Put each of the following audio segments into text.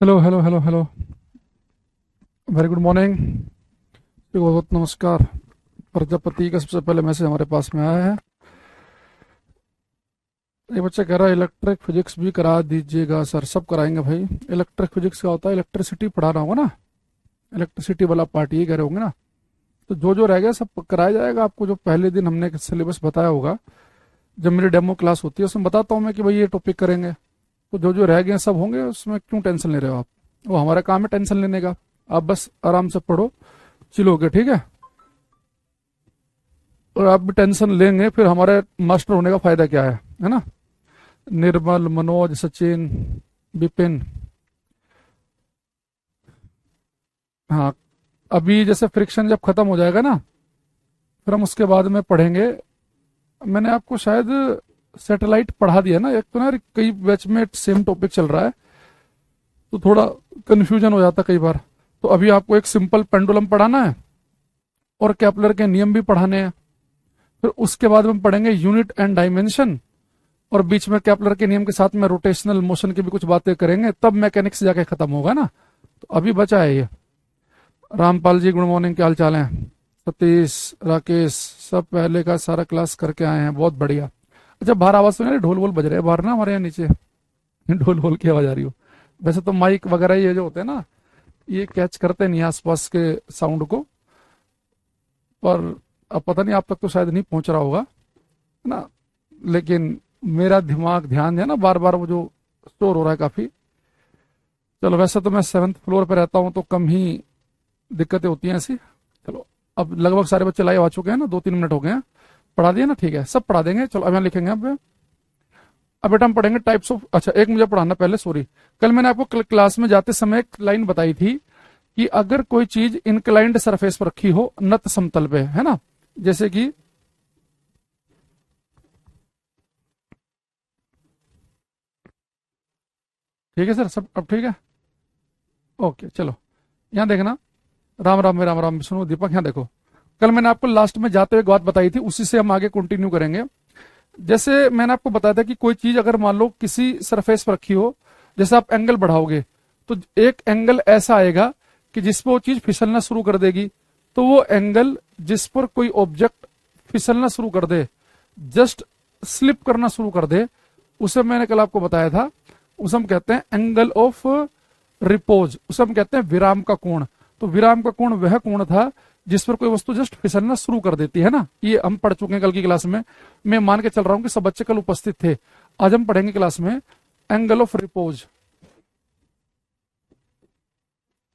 Hello hello hello hello. Very good morning. बहुत नमस्कार। प्रजापति का सबसे पहले मैसेज हमारे पास में आया है। ये बच्चा कह रहा है इलेक्ट्रिक फिजिक्स भी करा दीजिएगा सर। सब कराएंगे भाई। इलेक्ट्रिक फिजिक्स का होता है इलेक्ट्रिसिटी पढ़ाना होगा ना। इलेक्ट्रिसिटी वाला पार्ट ये कह रहे होंगे ना। तो जो जो रह गया सब कराया जाएगा आपको। जो पहले दिन हमने सिलेबस बताया होगा, जब मेरी डेमो क्लास होती है उसमें बताता हूँ मैं कि भाई ये टॉपिक करेंगे। तो जो जो रह गए सब होंगे, उसमें क्यों टेंशन ले रहे हो आप। वो हमारा काम है टेंशन लेने का। आप बस आराम से पढ़ो, चिलोगे, ठीक है। और आप भी टेंशन लेंगे फिर हमारे मास्टर होने का फायदा क्या है ना। निर्मल, मनोज, सचिन, विपिन। हाँ, अभी जैसे फ्रिक्शन जब खत्म हो जाएगा ना, फिर हम उसके बाद में पढ़ेंगे। मैंने आपको शायद सैटेलाइट पढ़ा दिया ना। एक तो ना कई बैच में सेम टॉपिक चल रहा है, तो थोड़ा कंफ्यूजन हो जाता कई बार। तो अभी आपको एक सिंपल पेंडुलम पढ़ाना है और केपलर के नियम भी पढ़ाने हैं। फिर उसके बाद हम पढ़ेंगे यूनिट एंड डायमेंशन, और बीच में केपलर के नियम के साथ में रोटेशनल मोशन की भी कुछ बातें करेंगे, तब मैकेनिक्स जाके खत्म होगा ना। तो अभी बचा है ये। रामपाल जी गुड मॉर्निंग, क्या हाल चाल है। सतीश, राकेश, सब पहले का सारा क्लास करके आए हैं, बहुत बढ़िया। अच्छा, बाहर आवाज सुन रही, ढोल वोल बज रहे हैं बाहर ना हमारे यहाँ नीचे। ढोल वोल की आवाज आ रही हो। वैसे तो माइक वगैरह ये जो होते हैं ना, ये कैच करते नहीं आसपास के साउंड को। पर अब पता नहीं, आप तक तो शायद नहीं पहुंच रहा होगा, है ना। लेकिन मेरा दिमाग ध्यान है ना, बार बार वो जो स्टोर हो रहा है काफी। चलो, वैसे तो मैं 7th फ्लोर पे रहता हूँ तो कम ही दिक्कतें होती हैं ऐसी। चलो, अब लगभग सारे बच्चे लाइव आ चुके हैं ना, 2-3 मिनट हो गए हैं। पढ़ा दिए ना, ठीक है, सब पढ़ा देंगे। चलो अब यहाँ लिखेंगे। अब बेटा हम पढ़ेंगे टाइप्स ऑफ। अच्छा, एक मुझे पढ़ाना पहले, सॉरी। कल मैंने आपको क्लास में जाते समय एक लाइन बताई थी कि अगर कोई चीज इंक्लाइंड सरफेस पर रखी हो, नत समतल पे, है ना, जैसे कि, ठीक है सर, सब अब ठीक है। ओके, चलो यहाँ देखना। राम राम राम राम, सुनो दीपक, यहाँ देखो। कल मैंने आपको लास्ट में जाते हुए एक बात बताई थी, उसी से हम आगे कंटिन्यू करेंगे। जैसे मैंने आपको बताया था कि कोई चीज अगर मान लो किसी सरफेस पर रखी हो, जैसे आप एंगल बढ़ाओगे तो एक एंगल ऐसा आएगा कि जिस पर वो चीज फिसलना शुरू कर देगी। तो वो एंगल जिस पर कोई ऑब्जेक्ट फिसलना शुरू कर दे, जस्ट स्लिप करना शुरू कर दे, उसे मैंने कल आपको बताया था, उसे हम कहते हैं एंगल ऑफ रिपोज, उसे हम कहते हैं विराम का कोण। तो विराम का कोण वह कोण था जिस पर कोई वस्तु जस्ट फिसलना शुरू कर देती है ना। ये हम पढ़ चुके हैं कल की क्लास में। मैं मान के चल रहा हूं कि सब बच्चे कल उपस्थित थे। आज हम पढ़ेंगे क्लास में एंगल ऑफ रिपोज।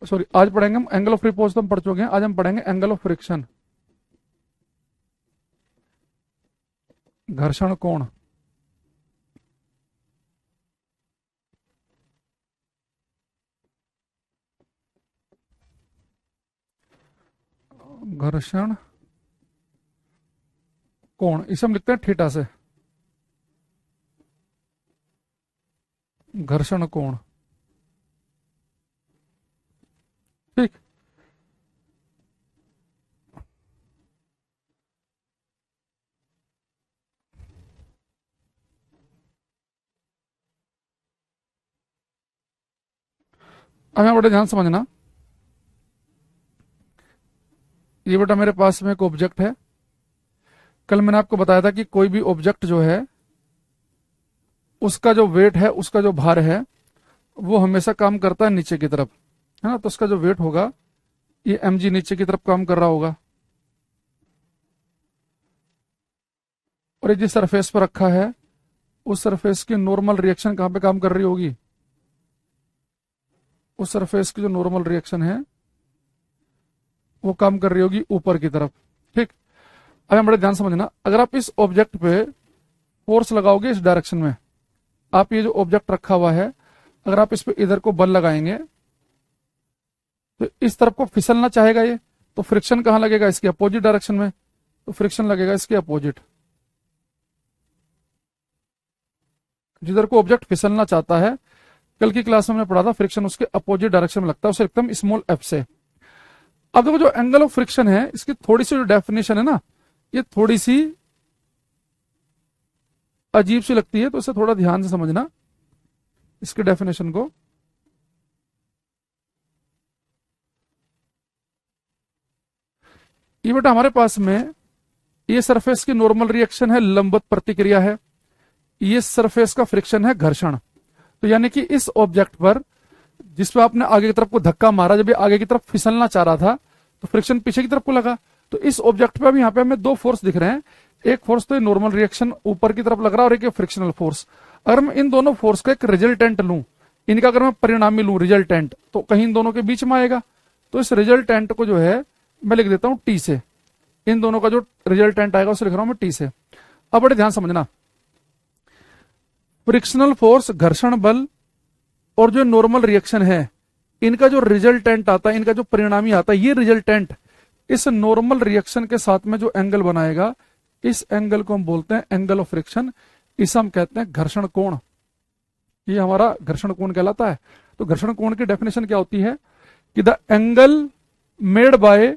सॉरी, आज पढ़ेंगे हम एंगल ऑफ रिपोज, तो हम पढ़ चुके हैं। आज हम पढ़ेंगे एंगल ऑफ फ्रिक्शन, घर्षण कोण। घर्षण कोण, इसे हम लिखते हैं थीटा से। घर्षण कोण, ठीक। अब यहाँ बड़े ध्यान समझना। ये बेटा मेरे पास में एक ऑब्जेक्ट है। कल मैंने आपको बताया था कि कोई भी ऑब्जेक्ट जो है, उसका जो वेट है, उसका जो भार है, वो हमेशा काम करता है नीचे की तरफ, है ना। तो उसका जो वेट होगा, ये mg नीचे की तरफ काम कर रहा होगा। और ये जिस सरफेस पर रखा है, उस सरफेस की नॉर्मल रिएक्शन कहाँ पे काम कर रही होगी। उस सरफेस की जो नॉर्मल रिएक्शन है, वो काम कर रही होगी ऊपर की तरफ, ठीक। अब हम बड़े ध्यान समझना, अगर आप इस ऑब्जेक्ट पे फोर्स लगाओगे इस डायरेक्शन में, आप ये जो ऑब्जेक्ट रखा हुआ है, अगर आप इस पे इधर को बल लगाएंगे तो इस तरफ को फिसलना चाहेगा ये। तो फ्रिक्शन कहाँ लगेगा, इसके अपोजिट डायरेक्शन में। तो फ्रिक्शन लगेगा इसके अपोजिट। जिधर को ऑब्जेक्ट फिसलना चाहता है, कल की क्लास में हमने पढ़ा था, फ्रिक्शन उसके अपोजिट डायरेक्शन में लगता है, उसे एकदम स्मॉल एफ से। अब देखो, जो एंगल ऑफ फ्रिक्शन है, इसकी थोड़ी सी जो डेफिनेशन है ना, ये थोड़ी सी अजीब सी लगती है, तो इसे थोड़ा ध्यान से समझना, इसके डेफिनेशन को। ये बेटा हमारे पास में ये सरफेस की नॉर्मल रिएक्शन है, लंबवत प्रतिक्रिया है। ये सरफेस का फ्रिक्शन है, घर्षण। तो यानी कि इस ऑब्जेक्ट पर जिस पे आपने आगे की तरफ को धक्का मारा, जब ये आगे की तरफ फिसलना चाह रहा था तो फ्रिक्शन पीछे की तरफ को लगा। तो इस ऑब्जेक्ट पे अब यहाँ पे हमें दो फोर्स दिख रहे हैं। एक फोर्स तो नॉर्मल रिएक्शन ऊपर की तरफ लग रहा है और एक फ्रिक्शनल फोर्स। अगर मैं इन दोनों फोर्स का एक रिजल्टेंट लूं, इनका अगर मैं परिणामी लूं रिजल्टेंट, तो कहीं इन दोनों के बीच में आएगा। तो इस रिजल्टेंट को जो है मैं लिख देता हूं टी से। इन दोनों का जो रिजल्टेंट आएगा उसे लिख रहा हूं मैं टी से। अब बड़े ध्यान समझना, फ्रिक्शनल फोर्स घर्षण बल और जो नॉर्मल रिएक्शन है, इनका जो रिजल्टेंट आता है, इनका जो परिणामी आता है, ये रिजल्टेंट इस नॉर्मल रिएक्शन के साथ में जो एंगल बनाएगा, इस एंगल को हम बोलते हैं एंगल ऑफ फ्रिक्शन। इसे हम कहते हैं घर्षण कोण। ये हमारा घर्षण कोण कहलाता है। तो घर्षण कोण की डेफिनेशन क्या होती है कि the angle made by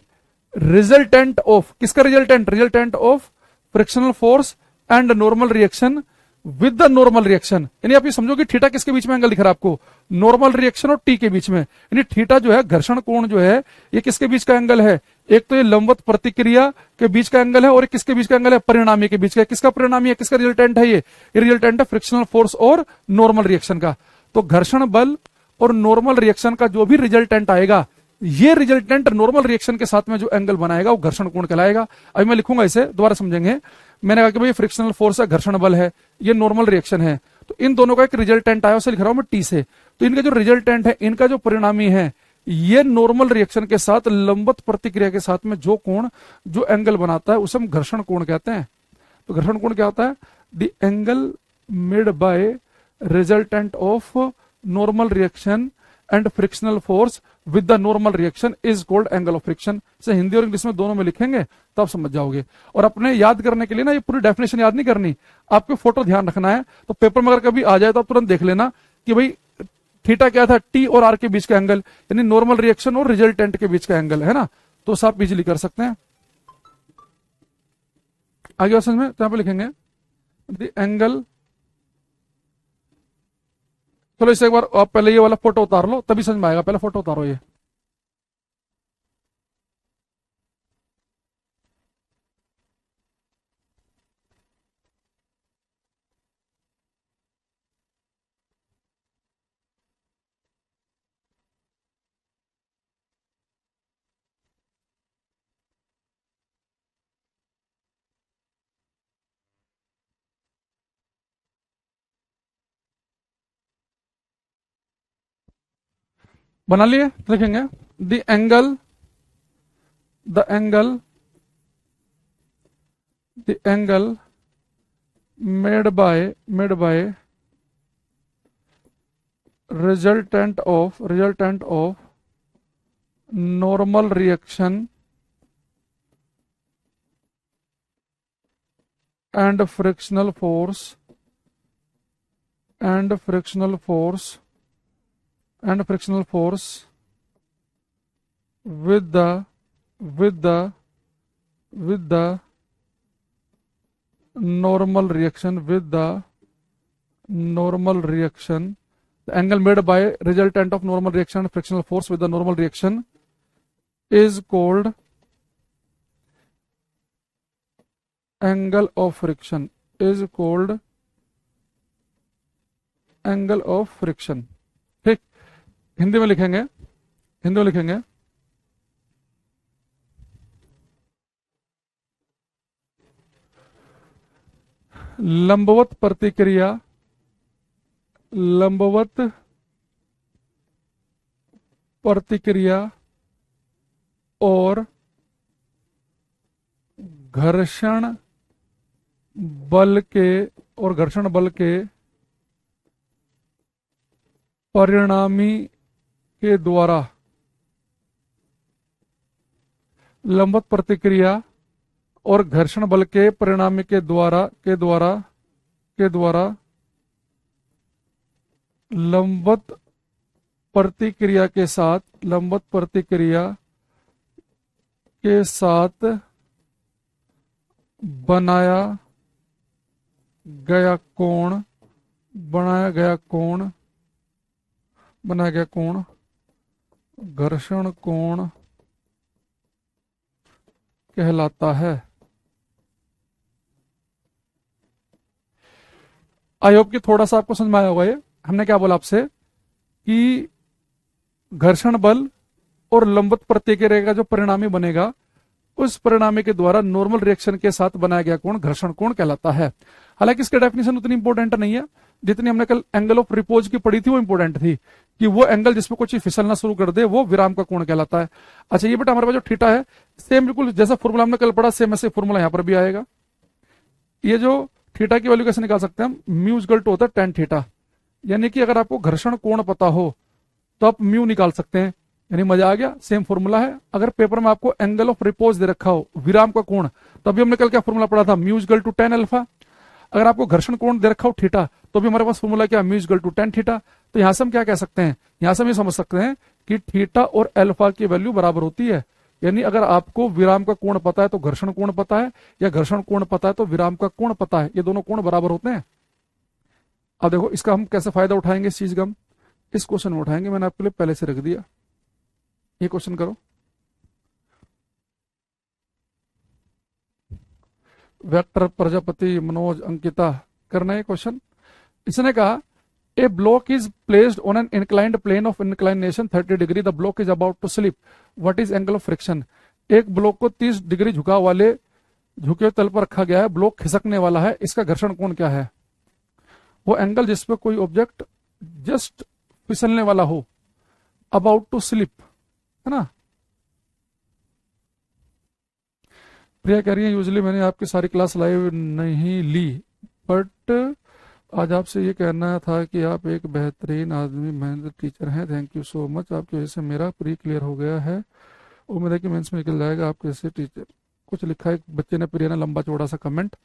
resultant of, किसका resultant? Resultant of frictional force and normal reaction with the normal reaction. यानी आप ये समझो कि थीटा किसके बीच में एंगल दिख रहा है आपको? नॉर्मल रिएक्शन और टी के बीच में। यानी थीटा जो है, घर्षण कोण जो है, ये किसके बीच का एंगल है? एक तो ये लंबवत प्रतिक्रिया के बीच का एंगल है और एक किसके बीच का एंगल है? परिणामी के बीच का। किसका परिणामी है, किसका रिजल्टेंट है? ये रिजल्टेंट है फ्रिक्शनल फोर्स और नॉर्मल रिएक्शन का। तो घर्षण बल और नॉर्मल रिएक्शन का जो भी रिजल्टेंट आएगा, ये रिजल्टेंट नॉर्मल रिएक्शन के साथ में जो एंगल बनाएगा वो घर्षण कोण कहलाएगा। अभी मैं लिखूंगा इसे, दोबारा समझेंगे। मैंने कहा कि भाई फ्रिक्शनल फोर्स है, घर्षण बल है, ये नॉर्मल रिएक्शन है, तो इन दोनों का एक रिजल्टेंट आया, उसे लिख रहा हूं मैं टी से। तो इनका जो रिजल्टेंट है, इनका जो परिणामी है, ये नॉर्मल रिएक्शन के साथ लंबवत प्रतिक्रिया के साथ में जो कोण, जो एंगल बनाता है, उसे हम घर्षण कोण कहते हैं। तो घर्षण कोण क्या होता है? The angle made by resultant of normal reaction and frictional force with the normal reaction is called angle of friction. से हिंदी और इंग्लिश में दोनों में लिखेंगे तो आप समझ जाओगे। और अपने याद करने के लिए ना, ये पूरी डेफिनेशन याद नहीं करनी, आपको फोटो ध्यान रखना है। तो पेपर में अगर कभी आ जाए तो आप तुरंत देख लेना कि भाई थीटा क्या था? टी और आर के बीच का एंगल, यानी नॉर्मल रिएक्शन और रिजल्टेंट के बीच का एंगल है ना। तो आप इजिली कर सकते हैं। आगे और समझ में, तो यहां पर लिखेंगे द एंगल। चलो इसे एक बार आप पहले ये वाला फोटो उतार लो, तभी समझ में आएगा। पहले फोटो उतारो ये। बना लिए? लिखेंगे the angle, the angle, the angle made by resultant of normal reaction and frictional force and frictional force and frictional force with the with the with the normal reaction with the normal reaction the angle made by resultant of normal reaction and frictional force with the normal reaction is called angle of friction, is called angle of friction। ठीक, हिंदी में लिखेंगे, हिंदी में लिखेंगे लंबवत प्रतिक्रिया, लंबवत प्रतिक्रिया और घर्षण बल के, और घर्षण बल के परिणामी के द्वारा, लंबवत प्रतिक्रिया और घर्षण बल के परिणामी के द्वारा लंबवत प्रतिक्रिया के साथ, लंबवत प्रतिक्रिया के साथ बनाया गया कोण, बनाया गया कोण घर्षण कोण कहलाता है? आई होप कि थोड़ा सा आपको समझ में आया होगा। ये हमने क्या बोला आपसे कि घर्षण बल और लंबवत प्रतिक्रिया का जो परिणामी बनेगा, उस परिणामी के द्वारा नॉर्मल रिएक्शन के साथ बनाया गया कोण घर्षण कोण कहलाता है। हालांकि इसकी डेफिनेशन उतनी इंपॉर्टेंट नहीं है जितनी हमने कल एंगल ऑफ रिपोज की पढ़ी थी, वो इंपॉर्टेंट थी कि वो एंगल जिसमें कुछ फिसलना शुरू कर दे वो विराम का कोण कहलाता है। अच्छा, ये बेटा हमारे पास जो थीटा है, सेम बिल्कुल जैसा फॉर्मूला हमने कल पढ़ा, सेम ऐसे फॉर्मूला यहां पर भी आएगा। ये जो थीटा की वैल्यू कैसे निकाल सकते हैं हम? म्यू इक्वल टू होता है टेन थीटा। यानी कि अगर आपको घर्षण कोण पता हो तो आप म्यू निकाल सकते हैं। यानी मजा आ गया, सेम फॉर्मूला है। अगर पेपर में आपको एंगल ऑफ रिपोज दे रखा हो, विराम का कोण, तो अभी हमने कल क्या फॉर्मूला पढ़ा था? Mu equal to tan alpha. अगर आपको घर्षण कोण दे रखा हो थीटा, तो भी हमारे पास फॉर्मूला क्या? Mu equal to tan theta. तो यहां से हम क्या कह सकते हैं? यहां से हम ये समझ सकते हैं कि थीटा और अल्फा की वैल्यू बराबर होती है। यानी अगर आपको विराम का कोण पता है तो घर्षण कोण पता है, या घर्षण कोण पता है तो विराम का कोण पता है, ये दोनों कोण बराबर होते हैं। अब देखो इसका हम कैसे फायदा उठाएंगे, इस चीज का हम इस क्वेश्चन में उठाएंगे। मैंने आपके लिए पहले से रख दिया, ये क्वेश्चन करो। वेक्टर, प्रजापति, मनोज, अंकिता, करना है क्वेश्चन। इसने कहा a block is placed on an inclined plane of inclination 30 degree, the block is about to slip, what is angle of friction. एक ब्लॉक को 30 डिग्री झुकाव वाले झुके हुए तल पर रखा गया है, ब्लॉक खिसकने वाला है, इसका घर्षण कोण क्या है? वो एंगल जिसपे कोई ऑब्जेक्ट जस्ट फिसलने वाला हो, अबाउट टू स्लिप, है ना। प्रिया कह रही है यूजली मैंने आपकी सारी क्लास लाइव नहीं ली, बट आज आपसे ये कहना था कि आप एक बेहतरीन आदमी, मेहनत टीचर हैं। थैंक यू सो मच, आपकी वजह से मेरा प्री क्लियर हो गया है। उम्मीद है कि मेंस में निकल जाएगा आप कैसे टीचर। कुछ लिखा है बच्चे ने, प्रिया ने, लंबा चौड़ा सा कमेंट।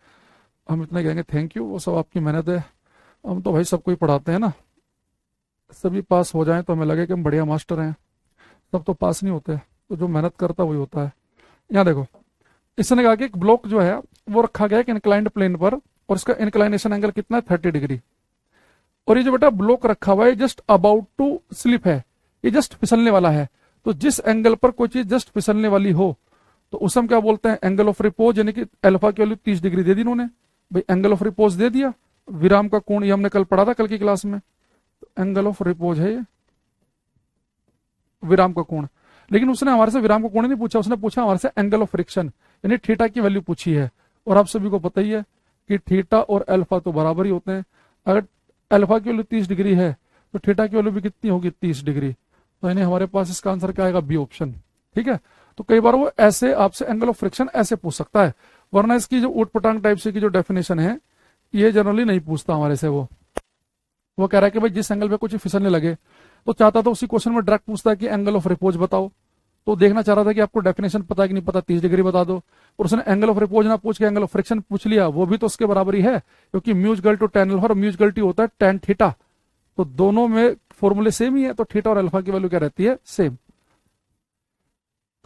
हम इतना कहेंगे थैंक यू, वो सब आपकी मेहनत है। हम तो भाई सबको ही पढ़ाते हैं ना, सभी पास हो जाएं तो हमें लगे कि हम बढ़िया मास्टर हैं। सब तो पास नहीं होते, तो जो मेहनत करता वही होता है। यहाँ देखो, इसने कहा कि एक ब्लॉक जो है वो रखा गया है इंक्लाइंड प्लेन पर, और इसका इंक्लाइनेशन एंगल कितना है? 30 डिग्री। और ये जो बेटा ब्लॉक रखा हुआ है जस्ट अबाउट टू स्लिप है, ये जस्ट फिसलने वाला है। तो जिस एंगल पर कोई चीज जस्ट फिसलने वाली हो तो उसे हम क्या बोलते हैं? Angle of repose. यानी कि अल्फा की वैल्यू 30 डिग्री दे दी इन्होंने, भाई एंगल ऑफ रिपोज दे दिया। विराम का कोण ये हमने कल पढ़ा था, कल की क्लास में। तो एंगल ऑफ रिपोज है ये, विराम का कोण। लेकिन उसने हमारे से विराम का कोण नहीं पूछा, उसने पूछा हमारे से एंगल ऑफ फ्रिक्शन, यानी थीटा की वैल्यू पूछी है। और आप सभी को पता ही है कि थीटा और अल्फा तो बराबर ही होते हैं। अगर अल्फा की वैल्यू 30 डिग्री है तो थीटा की वैल्यू भी कितनी होगी? 30 डिग्री। तो यानी हमारे पास इसका आंसर क्या आएगा? B option. ठीक है। तो कई बार वो ऐसे आपसे एंगल ऑफ फ्रिक्शन ऐसे पूछ सकता है, वरना इसकी जो ऊट पटांग टाइप से की जो डेफिनेशन है ये जनरली नहीं पूछता हमारे से। वो कह रहा है कि भाई जिस एंगल पे कुछ फिसलने लगे, तो चाहता था उसी क्वेश्चन में डायरेक्ट पूछता है कि एंगल ऑफ रिपोज बताओ। तो देखना चाह रहा था कि आपको डेफिनेशन पता है कि नहीं पता, 30 डिग्री बता दो। और उसने एंगल ऑफ रिपोज ना पूछ के एंगल ऑफ फ्रिक्शन पूछ लिया, वो भी तो उसके बराबर ही है, क्योंकि mu equal to tan alpha और म्यू इक्वल टू होता है टेन थीटा। तो दोनों में फॉर्मूले सेम ही है, तो थीटा और अल्फा की वैल्यू क्या रहती है? सेम।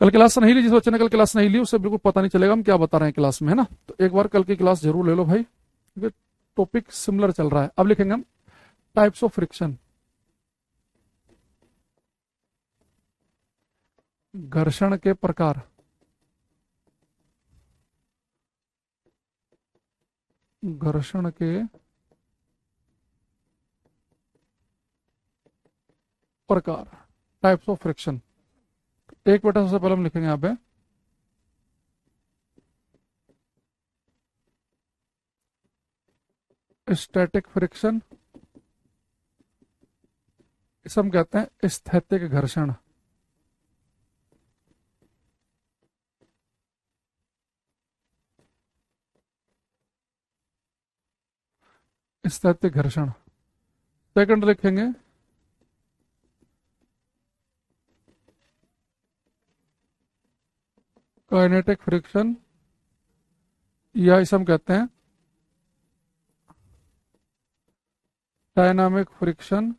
कल क्लास नहीं ली, जिस बच्चे ने कल क्लास नहीं ली उससे बिल्कुल पता नहीं चलेगा हम क्या बता रहे हैं क्लास में, है ना। तो एक बार कल की क्लास जरूर ले लो भाई, क्योंकि टॉपिक सिमिलर चल रहा है। अब लिखेंगे हम टाइप्स ऑफ फ्रिक्शन। घर्षण के प्रकार। घर्षण के प्रकार, टाइप्स ऑफ फ्रिक्शन। एक बेटा सबसे पहले हम लिखेंगे यहां पे स्टैटिक फ्रिक्शन, इसे हम कहते हैं स्थैतिक घर्षण। स्थैतिक घर्षण। सेकंड लिखेंगे काइनेटिक फ्रिक्शन, या इसे हम कहते हैं डायनामिक फ्रिक्शन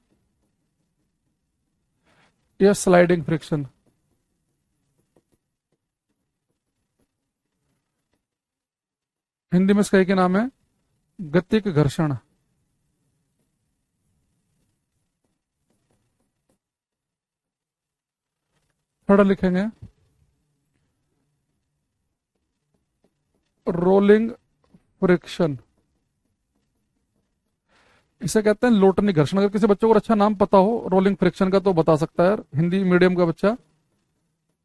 या स्लाइडिंग फ्रिक्शन। हिंदी में इसका एक ही नाम है, गतिक घर्षण। थर्ड लिखेंगे रोलिंग फ्रिक्शन, इसे कहते हैं लोटनी घर्षण। अगर किसी बच्चे को अच्छा नाम पता हो रोलिंग फ्रिक्शन का तो बता सकता है यार, हिंदी मीडियम का बच्चा।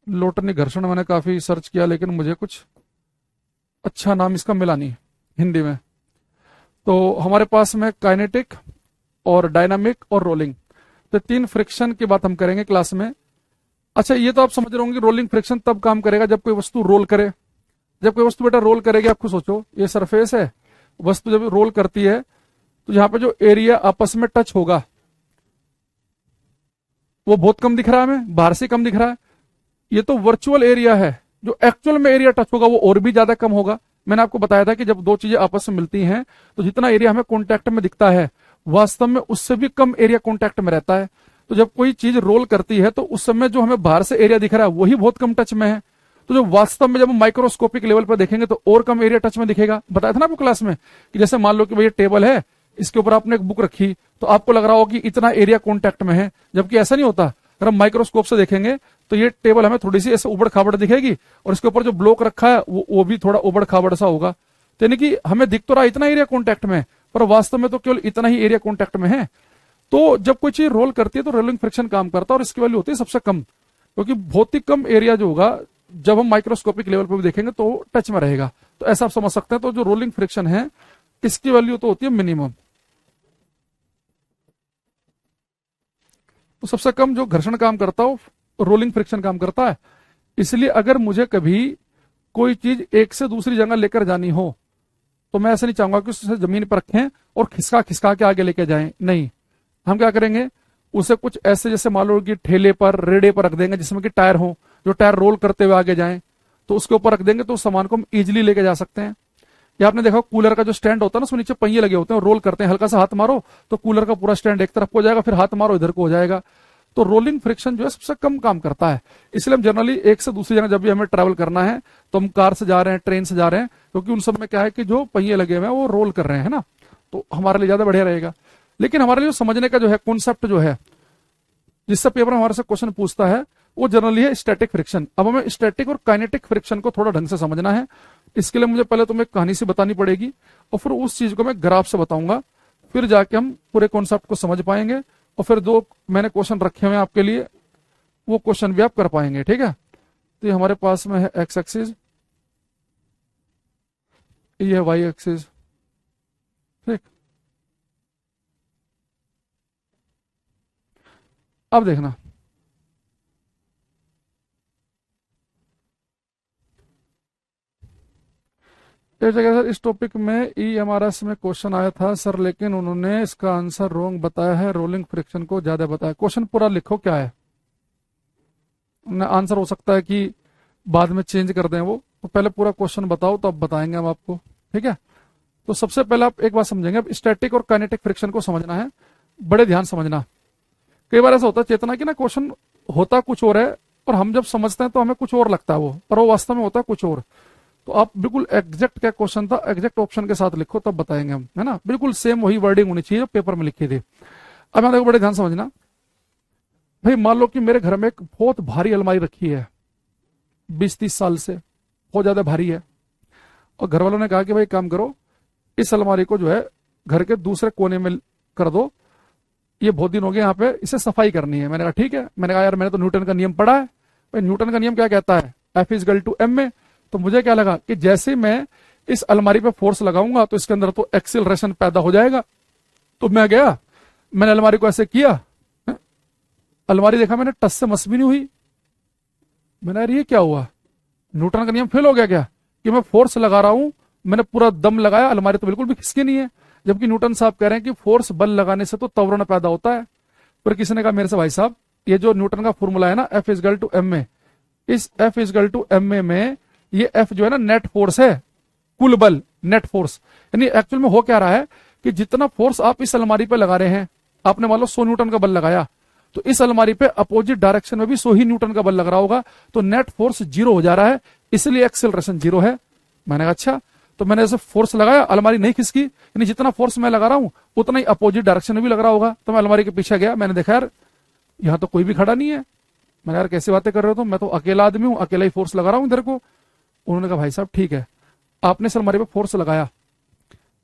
लोटनी घर्षण मैंने काफी सर्च किया लेकिन मुझे कुछ अच्छा नाम इसका मिला नहीं हिंदी में। तो हमारे पास में काइनेटिक और डायनामिक और रोलिंग, तो तीन फ्रिक्शन की बात हम करेंगे क्लास में। अच्छा, ये तो आप समझ रहे होंगे रोलिंग फ्रिक्शन तब काम करेगा जब कोई वस्तु रोल करे। जब कोई वस्तु बेटा रोल करेगी, आप खुद सोचो, ये सरफेस है, वस्तु जब रोल करती है तो यहाँ पे जो एरिया आपस में टच होगा वो बहुत कम दिख रहा है हमें, बाहर से कम दिख रहा है। ये तो वर्चुअल एरिया है, जो एक्चुअल में एरिया टच होगा वो और भी ज्यादा कम होगा। मैंने आपको बताया था कि जब दो चीजें आपस में मिलती हैं तो जितना एरिया हमें कॉन्टैक्ट में दिखता है वास्तव में उससे भी कम एरिया कॉन्टैक्ट में रहता है। तो जब कोई चीज रोल करती है तो उस समय जो हमें बाहर से एरिया दिख रहा है वही बहुत कम टच में है। तो जो वास्तव में जब हम माइक्रोस्कोपिक लेवल पर देखेंगे तो और कम एरिया टच में दिखेगा। बताया था ना आपको क्लास में कि जैसे मान लो कि भाई टेबल है, इसके ऊपर आपने एक बुक रखी तो आपको लग रहा होगा कि इतना एरिया कॉन्टैक्ट में है, जबकि ऐसा नहीं होता। अगर हम माइक्रोस्कोप से देखेंगे तो ये टेबल हमें थोड़ी सी ऐसे उबड़ खाबड़ दिखेगी और इसके ऊपर जो ब्लॉक रखा है वो भी थोड़ा उबड़ खाबड़ सा होगा। तो यानी कि हमें दिख तो रहा इतना एरिया कॉन्टैक्ट में, पर वास्तव में तो केवल इतना ही एरिया कॉन्टैक्ट में है। तो जब कोई चीज रोल करती है तो रोलिंग फ्रिक्शन काम करता है और इसकी वैल्यू होती है सबसे कम, क्योंकि बहुत ही कम एरिया जो होगा जब हम माइक्रोस्कोपिक लेवल पर भी देखेंगे तो टच में रहेगा। तो ऐसा आप समझ सकते हैं। तो जो रोलिंग फ्रिक्शन है इसकी वैल्यू तो होती है मिनिमम। तो सबसे कम जो घर्षण काम करता है रोलिंग फ्रिक्शन काम करता है। इसलिए अगर मुझे कभी कोई चीज एक से दूसरी जगह लेकर जानी हो तो मैं ऐसा नहीं चाहूंगा कि उसे जमीन पर रखें और खिसका खिसका के आगे लेके जाएं। नहीं, हम क्या करेंगे, उसे कुछ ऐसे जैसे मान लो कि ठेले पर रेड़े पर रख देंगे जिसमें कि टायर हो, जो टायर रोल करते हुए आगे जाएं, तो उसके ऊपर रख देंगे तो उस सामान को हम इजिली लेके जा सकते हैं। या आपने देखा कूलर का जो स्टैंड होता है ना उसमें नीचे पहिए लगे होते हैं, रोल करते हैं, हल्का सा हाथ मारो तो कूलर का पूरा स्टैंड एक तरफ को हो जाएगा, फिर हाथ मारो इधर को हो जाएगा। तो रोलिंग फ्रिक्शन जो है सबसे कम काम करता है। इसलिए हम जनरली एक से दूसरी जगह जब भी हमें ट्रैवल करना है तो हम कार से जा रहे हैं, ट्रेन से जा रहे हैं, क्योंकि उन सब में क्या है कि जो पहिए लगे हुए हैं वो रोल कर रहे हैं ना, तो हमारे लिए ज्यादा बढ़िया रहेगा। लेकिन हमारे लिए समझने का जो है कॉन्सेप्ट जो है जिससे पेपर हमारे से क्वेश्चन पूछता है वो जनरली है स्टैटिक फ्रिक्शन। अब हमें स्टैटिक और काइनेटिक फ्रिक्शन को थोड़ा ढंग से समझना है। इसके लिए मुझे पहले तुम्हें कहानी से बतानी पड़ेगी और फिर उस चीज को मैं ग्राफ से बताऊंगा, फिर जाके हम पूरे कॉन्सेप्ट को समझ पाएंगे और फिर जो मैंने क्वेश्चन रखे हुए हैं आपके लिए वो क्वेश्चन भी आप कर पाएंगे। ठीक है, तो ये हमारे पास में है एक्स एक्सिस, ये है वाई एक्सिस। ठीक, अब देखना एक जगह सर इस टॉपिक में EMRS में क्वेश्चन आया था सर, लेकिन उन्होंने इसका आंसर रॉन्ग बताया है, रोलिंग फ्रिक्शन को ज्यादा बताया। क्वेश्चन पूरा लिखो क्या है, आंसर हो सकता है कि बाद में चेंज कर दें वो, तो पहले पूरा क्वेश्चन बताओ तो अब बताएंगे हम आपको। ठीक है, तो सबसे पहले आप एक बात समझेंगे, अब स्टैटिक और काइनेटिक फ्रिक्शन को समझना है, बड़े ध्यान समझना। कई बार ऐसा होता है चेतना कि ना क्वेश्चन होता कुछ और है और हम जब समझते हैं तो हमें कुछ और लगता है वो, पर वो वास्तव में होता है कुछ और। तो आप बिल्कुल एग्जैक्ट क्या क्वेश्चन था एग्जैक्ट ऑप्शन के साथ लिखो तब बताएंगे हम, है ना, बिल्कुल सेम वही वर्डिंग होनी चाहिए जो पेपर में लिखी थी। अब मैं देखो बड़े ध्यान समझना भाई, मान लो कि मेरे घर में एक बहुत भारी अलमारी रखी है 20-30 साल से, बहुत ज्यादा भारी है, और घर वालों ने कहा कि भाई काम करो इस अलमारी को जो है घर के दूसरे कोने में कर दो, ये बहुत दिन हो गए यहाँ पे, इसे सफाई करनी है। मैंने कहा ठीक है, मैंने कहा यार मैंने तो न्यूटन का नियम पढ़ा है, भाई न्यूटन का नियम क्या कहता है, F=m में। तो मुझे क्या लगा कि जैसे ही मैं इस अलमारी पे फोर्स लगाऊंगा तो इसके अंदर तो एक्सिलरेशन पैदा हो जाएगा। तो मैं गया, मैंने अलमारी को ऐसे किया, अलमारी देखा मैंने, टस से मस भी नहीं हुई। मैंने यार ये क्या हुआ, न्यूटन का नियम फेल हो गया क्या, कि मैं फोर्स लगा रहा हूं, मैंने पूरा दम लगाया, अलमारी तो बिल्कुल भी खिसकी नहीं है। जबकि न्यूटन साहब कह रहे हैं कि फोर्स बल लगाने से तो त्वरण पैदा होता है। पर किसी ने कहा मेरे से भाई साहब ये जो न्यूटन का फॉर्मूला है ना F=ma, इस F=ma में ये F जो है ना नेट फोर्स है, कुल बल, नेट फोर्स। यानी एक्चुअल में हो क्या रहा है कि जितना फोर्स आप इस अलमारी पे लगा रहे हैं, आपने मान लो 100 न्यूटन का बल लगाया, तो इस अलमारी पे अपोजिट डायरेक्शन में भी 100 ही न्यूटन का बल लग रहा होगा, तो नेट फोर्स 0 हो जा रहा है, इसलिए एक्सेलरेशन 0 है। मैंने कहा अच्छा, तो मैंने ऐसे फोर्स लगाया, अलमारी नहीं खिसकी, यानी जितना फोर्स मैं लगा रहा हूं उतना ही अपोजिट डायरेक्शन में भी लग रहा होगा। तो मैं अलमारी के पीछे गया, मैंने देखा यार यहां तो कोई भी खड़ा नहीं है। मैंने यार कैसी बातें कर रहे हो, तो मैं तो अकेला आदमी हूं, अकेला ही फोर्स लगा रहा हूं इधर को। उन्होंने कहा भाई साहब ठीक है, आपने इस अलमारी पे फोर्स लगाया,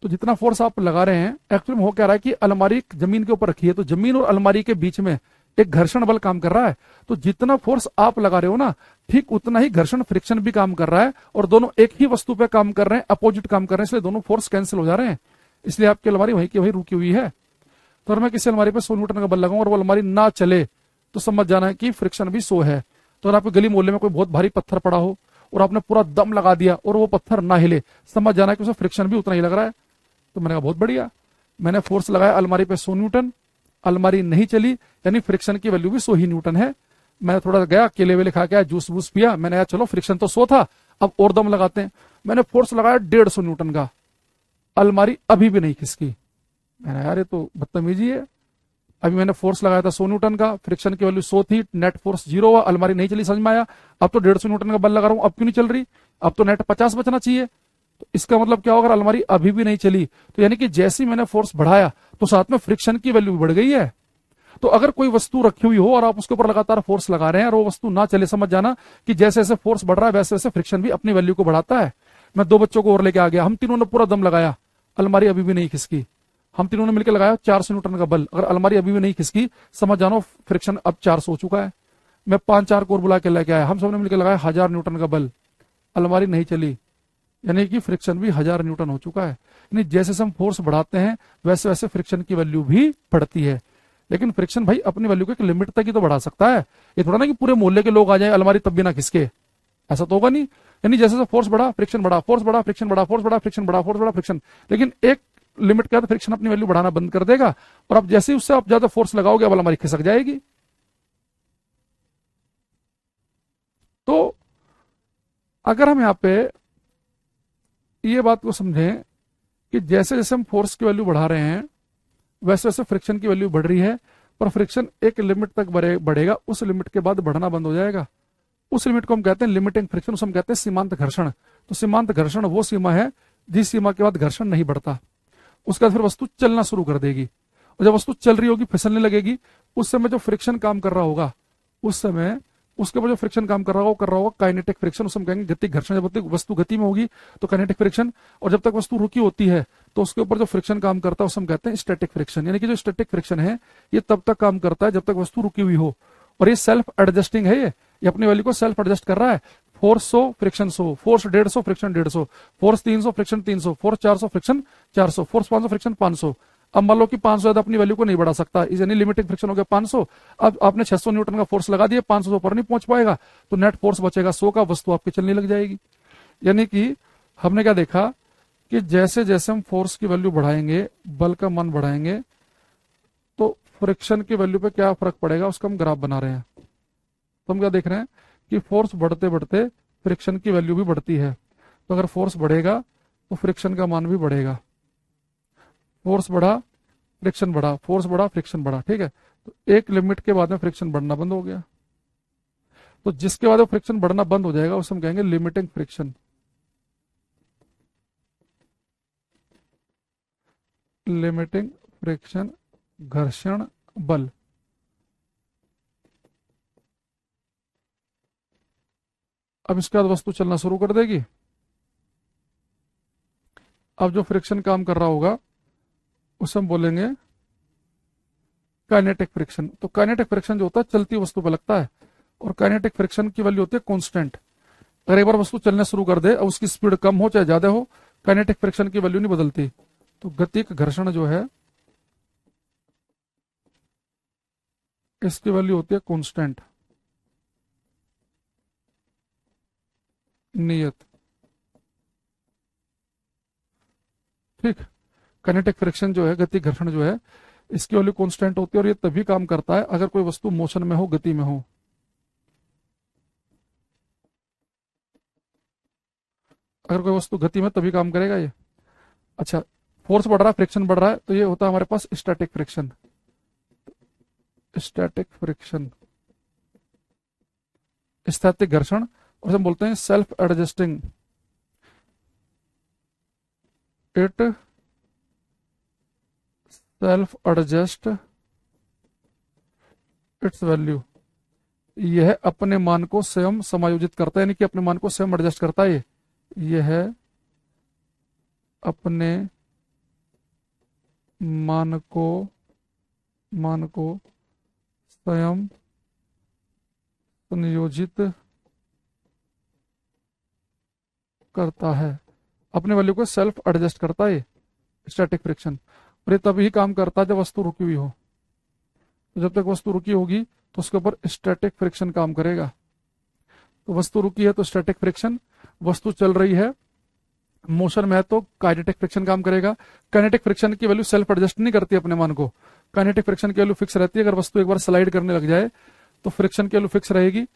तो जितना फोर्स आप लगा रहे हैं एक्चुअली में हो क्या रहा है कि अलमारी जमीन के ऊपर रखी है, तो जमीन और अलमारी के बीच में एक घर्षण बल काम कर रहा है। तो जितना फोर्स आप लगा रहे हो ना, ठीक उतना ही घर्षण फ्रिक्शन भी काम कर रहा है, और दोनों एक ही वस्तु पे काम कर रहे हैं, अपोजिट काम कर रहे हैं, इसलिए दोनों फोर्स कैंसिल हो जा रहे हैं। इसलिए आपकी अलमारी वहीं की वहीं रुकी हुई है। तो अगर मैं किसी अलमारी पे 100 न्यूटन का बल लगाऊं और वो अलमारी ना चले, तो समझ जाना है कि फ्रिक्शन भी 100 है। तो अगर आपके गली मोहल्ले में कोई बहुत भारी पत्थर पड़ा हो और आपने पूरा दम लगा दिया और वो पत्थर ना हिले, समझ जाना है कि उसमें फ्रिक्शन भी उतना ही लग रहा है। तो मैंने कहा बहुत बढ़िया, मैंने फोर्स लगाया अलमारी पे 100 न्यूटन, अलमारी नहीं चली, यानी फ्रिक्शन की वैल्यू भी 100 ही न्यूटन है। मैं थोड़ा गया, केले वेले खा के आया, जूस वूस पिया, मैंने कहा चलो फ्रिक्शन तो 100 था, अब और दम लगाते हैं। मैंने फोर्स लगाया 150 न्यूटन का, अलमारी अभी भी नहीं खिसकी। मैंने यार ये तो बदतमीजी है। अभी मैंने फोर्स लगाया था 100 न्यूटन का, फ्रिक्शन की वैल्यू 100 थी, नेट फोर्स 0 हुआ, अलमारी नहीं चली, समझ में आया। अब तो 150 न्यूटन का बल लगा रहा हूं, अब क्यों नहीं चल रही? अब तो नेट 50 बचना चाहिए। तो इसका मतलब क्या होगा, अलमारी अभी भी नहीं चली, तो यानी कि जैसे ही मैंने फोर्स बढ़ाया तो साथ में फ्रिक्शन की वैल्यू भी बढ़ गई है। तो अगर कोई वस्तु रखी हुई हो और आप उसके ऊपर लगातार फोर्स लगा रहे हैं और वो वस्तु ना चले, समझ जाना कि जैसे जैसे फोर्स बढ़ रहा है वैसे वैसे फ्रिक्शन भी अपनी वैल्यू को बढ़ाता है। मैं 2 बच्चों को और लेके आ गया, हम तीनों ने पूरा दम लगाया, अलमारी अभी भी नहीं खिसकी। हम तीनों ने मिलकर लगाया 400 न्यूटन का बल, अगर अलमारी अभी भी नहीं खिसकी, समझ जानो फ्रिक्शन अब 400 हो चुका है। मैं 5-4 को और बुला के लेके आया, हम सबने मिलकर लगाया 1000 न्यूटन का बल, अलमारी नहीं चली, यानी कि फ्रिक्शन भी 1000 न्यूटन हो चुका है। यानी जैसे जैसे हम फोर्स बढ़ाते हैं वैसे वैसे फ्रिक्शन की वैल्यू भी बढ़ती है। लेकिन फ्रिक्शन भाई अपनी वैल्यू को एक लिमिट तक ही तो बढ़ा सकता है। ये थोड़ा ना कि पूरे मोहल्ले के लोग आ जाए अलमारी तब भी ना खिसके, ऐसा तो होगा नहीं। यानी जैसे जैसे फोर्स बढ़ा फ्रिक्शन बढ़ा, फोर्स बढ़ा फ्रिक्शन बढ़ा, फोर्स बढ़ा फ्रिक्शन बढ़ा, फोर्स बढ़ा फ्रिक्शन, लेकिन एक लिमिट के बाद फ्रिक्शन अपनी वैल्यू बढ़ाना बंद कर देगा, और अब जैसे ही उससे आप ज्यादा फोर्स लगाओगे अब अलमारी खिसक जाएगी। तो अगर हम यहाँ पे ये बात को समझें कि जैसे जैसे हम फोर्स की वैल्यू बढ़ा रहे हैं वैसे वैसे फ्रिक्शन की वैल्यू बढ़ रही है, पर फ्रिक्शन एक लिमिट तक बढ़ेगा, उस लिमिट के बाद बढ़ना बंद हो जाएगा। उस लिमिट को हम कहते हैं लिमिटिंग फ्रिक्शन, उसे हम कहते हैं सीमांत घर्षण। तो सीमांत घर्षण वो सीमा है जिस सीमा के बाद घर्षण नहीं बढ़ता, उसके बाद फिर वस्तु चलना शुरू कर देगी, और जब वस्तु चल रही होगी फिसलने लगेगी, उस समय जो फ्रिक्शन काम कर रहा होगा, उस समय उसके ऊपर जो फ्रिक्शन काम कर रहा होगा वो कर रहा होगा काइनेटिक फ्रिक्शन, उसे हम कहेंगे गति घर्षण। जब वस्तु गति में होगी तो काइनेटिक फ्रिक्शन, और जब तक वस्तु रुकी होती है तो उसके ऊपर जो फ्रिक्शन काम करता है उसे हम कहते हैं स्टैटिक फ्रिक्शन। यानी कि जो स्टैटिक फ्रिक्शन है ये तब तक काम करता है जब तक वस्तु रुकी हुई हो, और ये सेल्फ एडजस्टिंग है, ये अपनी वैल्यू को सेल्फ एडजस्ट कर रहा है। Force 100 friction 100, force 150 friction 150, force 300 friction 300, force 400 friction 400, force 500 friction 500। अब मान लो कि 500 ज्यादा अपनी वैल्यू को नहीं बढ़ा सकता, इस यानी लिमिटिंग फ्रिक्शन हो गया 500। अब आपने 600 न्यूटन का फोर्स लगा दिया, 500 पर नहीं पहुंच पाएगा, तो नेट फोर्स बचेगा 100 का, वस्तु आपकी चलने लग जाएगी। यानी कि हमने क्या देखा कि जैसे जैसे हम फोर्स की वैल्यू बढ़ाएंगे, बल का मान बढ़ाएंगे, तो फ्रिक्शन की वैल्यू पे क्या फर्क पड़ेगा उसका हम ग्राफ बना रहे हैं। तो हम क्या देख रहे हैं कि फोर्स बढ़ते बढ़ते फ्रिक्शन की वैल्यू भी बढ़ती है। तो अगर फोर्स बढ़ेगा तो फ्रिक्शन का मान भी बढ़ेगा, फोर्स बढ़ा फ्रिक्शन बढ़ा, फोर्स बढ़ा फ्रिक्शन बढ़ा, ठीक है। तो एक लिमिट के बाद में फ्रिक्शन बढ़ना बंद हो गया, तो जिसके बाद फ्रिक्शन बढ़ना बंद हो जाएगा उसे हम कहेंगे लिमिटिंग फ्रिक्शन। लिमिटिंग फ्रिक्शन घर्षण बल। अब इसके बाद वस्तु चलना शुरू कर देगी। अब जो फ्रिक्शन काम कर रहा होगा उसे हम बोलेंगे काइनेटिक फ्रिक्शन। तो काइनेटिक फ्रिक्शन जो होता है चलती वस्तु पर लगता है, और काइनेटिक फ्रिक्शन की वैल्यू होती है कांस्टेंट। अगर एक बार वस्तु चलने शुरू कर दे और उसकी स्पीड कम हो चाहे ज्यादा हो, काइनेटिक फ्रिक्शन की वैल्यू नहीं बदलती। तो गतिक घर्षण जो है इसकी वैल्यू होती है कांस्टेंट, नियत, ठीक। काइनेटिक फ्रिक्शन जो है, गति घर्षण जो है, इसकी वैल्यू कांस्टेंट होती है, और ये तभी काम करता है अगर कोई वस्तु मोशन में हो, गति में हो। अगर कोई वस्तु गति में तभी काम करेगा ये। अच्छा, फोर्स बढ़ रहा है फ्रिक्शन बढ़ रहा है, तो ये होता है हमारे पास स्टैटिक फ्रिक्शन। स्टैटिक फ्रिक्शन, स्थैतिक घर्षण, और हम बोलते हैं self adjusting, it self adjust its value. यह अपने मान को स्वयं समायोजित करता है, यानी कि अपने मान को स्वयं एडजस्ट करता है। यह अपने मान को स्वयं सुनियोजित करता है। अपने वैल्यू को सेल्फ एडजस्ट करता है स्टैटिक फ्रिक्शन। और ये तभी काम करता है जब वस्तु रुकी हुई हो। तो जब तक वस्तु रुकी होगी तो उसके ऊपर स्टैटिक फ्रिक्शन काम करेगा। तो वस्तु रुकी है तो स्टैटिक फ्रिक्शन, वस्तु चल रही है मोशन में है तो काइनेटिक फ्रिक्शन काम करेगा। काइनेटिक फ्रिक्शन की वैल्यू सेल्फ एडजस्ट नहीं करती अपने मान को। काइनेटिक फ्रिक्शन की वैल्यू फिक्स रहती है। अगर वस्तु एक बार स्लाइड करने लग जाए तो फ्रिक्शन की वैल्यू फिक्स रहेगी।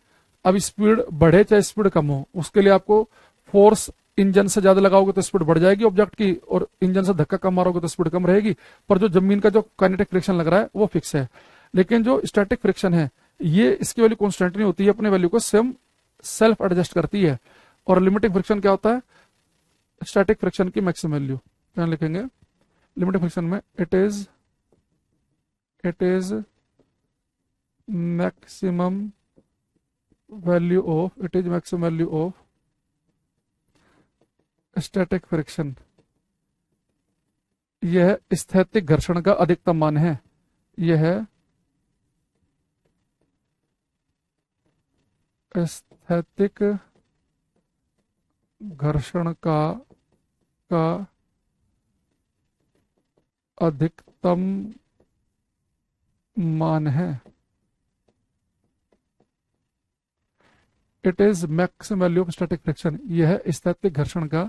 अब स्पीड बढ़े चाहे स्पीड कम हो, उसके लिए आपको फोर्स इंजन से ज्यादा लगाओगे तो स्पीड बढ़ जाएगी ऑब्जेक्ट की, और इंजन से धक्का कम मारोगे तो स्पीड कम रहेगी। पर जो जमीन का जो काइनेटिक फ्रिक्शन लग रहा है वो फिक्स है। लेकिन जो स्टैटिक फ्रिक्शन है ये इसकी वैल्यू कॉन्स्टेंट नहीं होती है, अपने वैल्यू को स्वयं सेल्फ एडजस्ट करती है। और लिमिटिंग फ्रिक्शन क्या होता है? स्टैटिक फ्रिक्शन की मैक्सिमम वैल्यू क्या लिखेंगे लिमिटिंग फ्रिक्शन में? It is maximum value of static friction. यह स्थैतिक घर्षण का अधिकतम मान है। यह स्थैतिक घर्षण का अधिकतम मान है। It is maximum value of static friction. यह स्थैतिक घर्षण का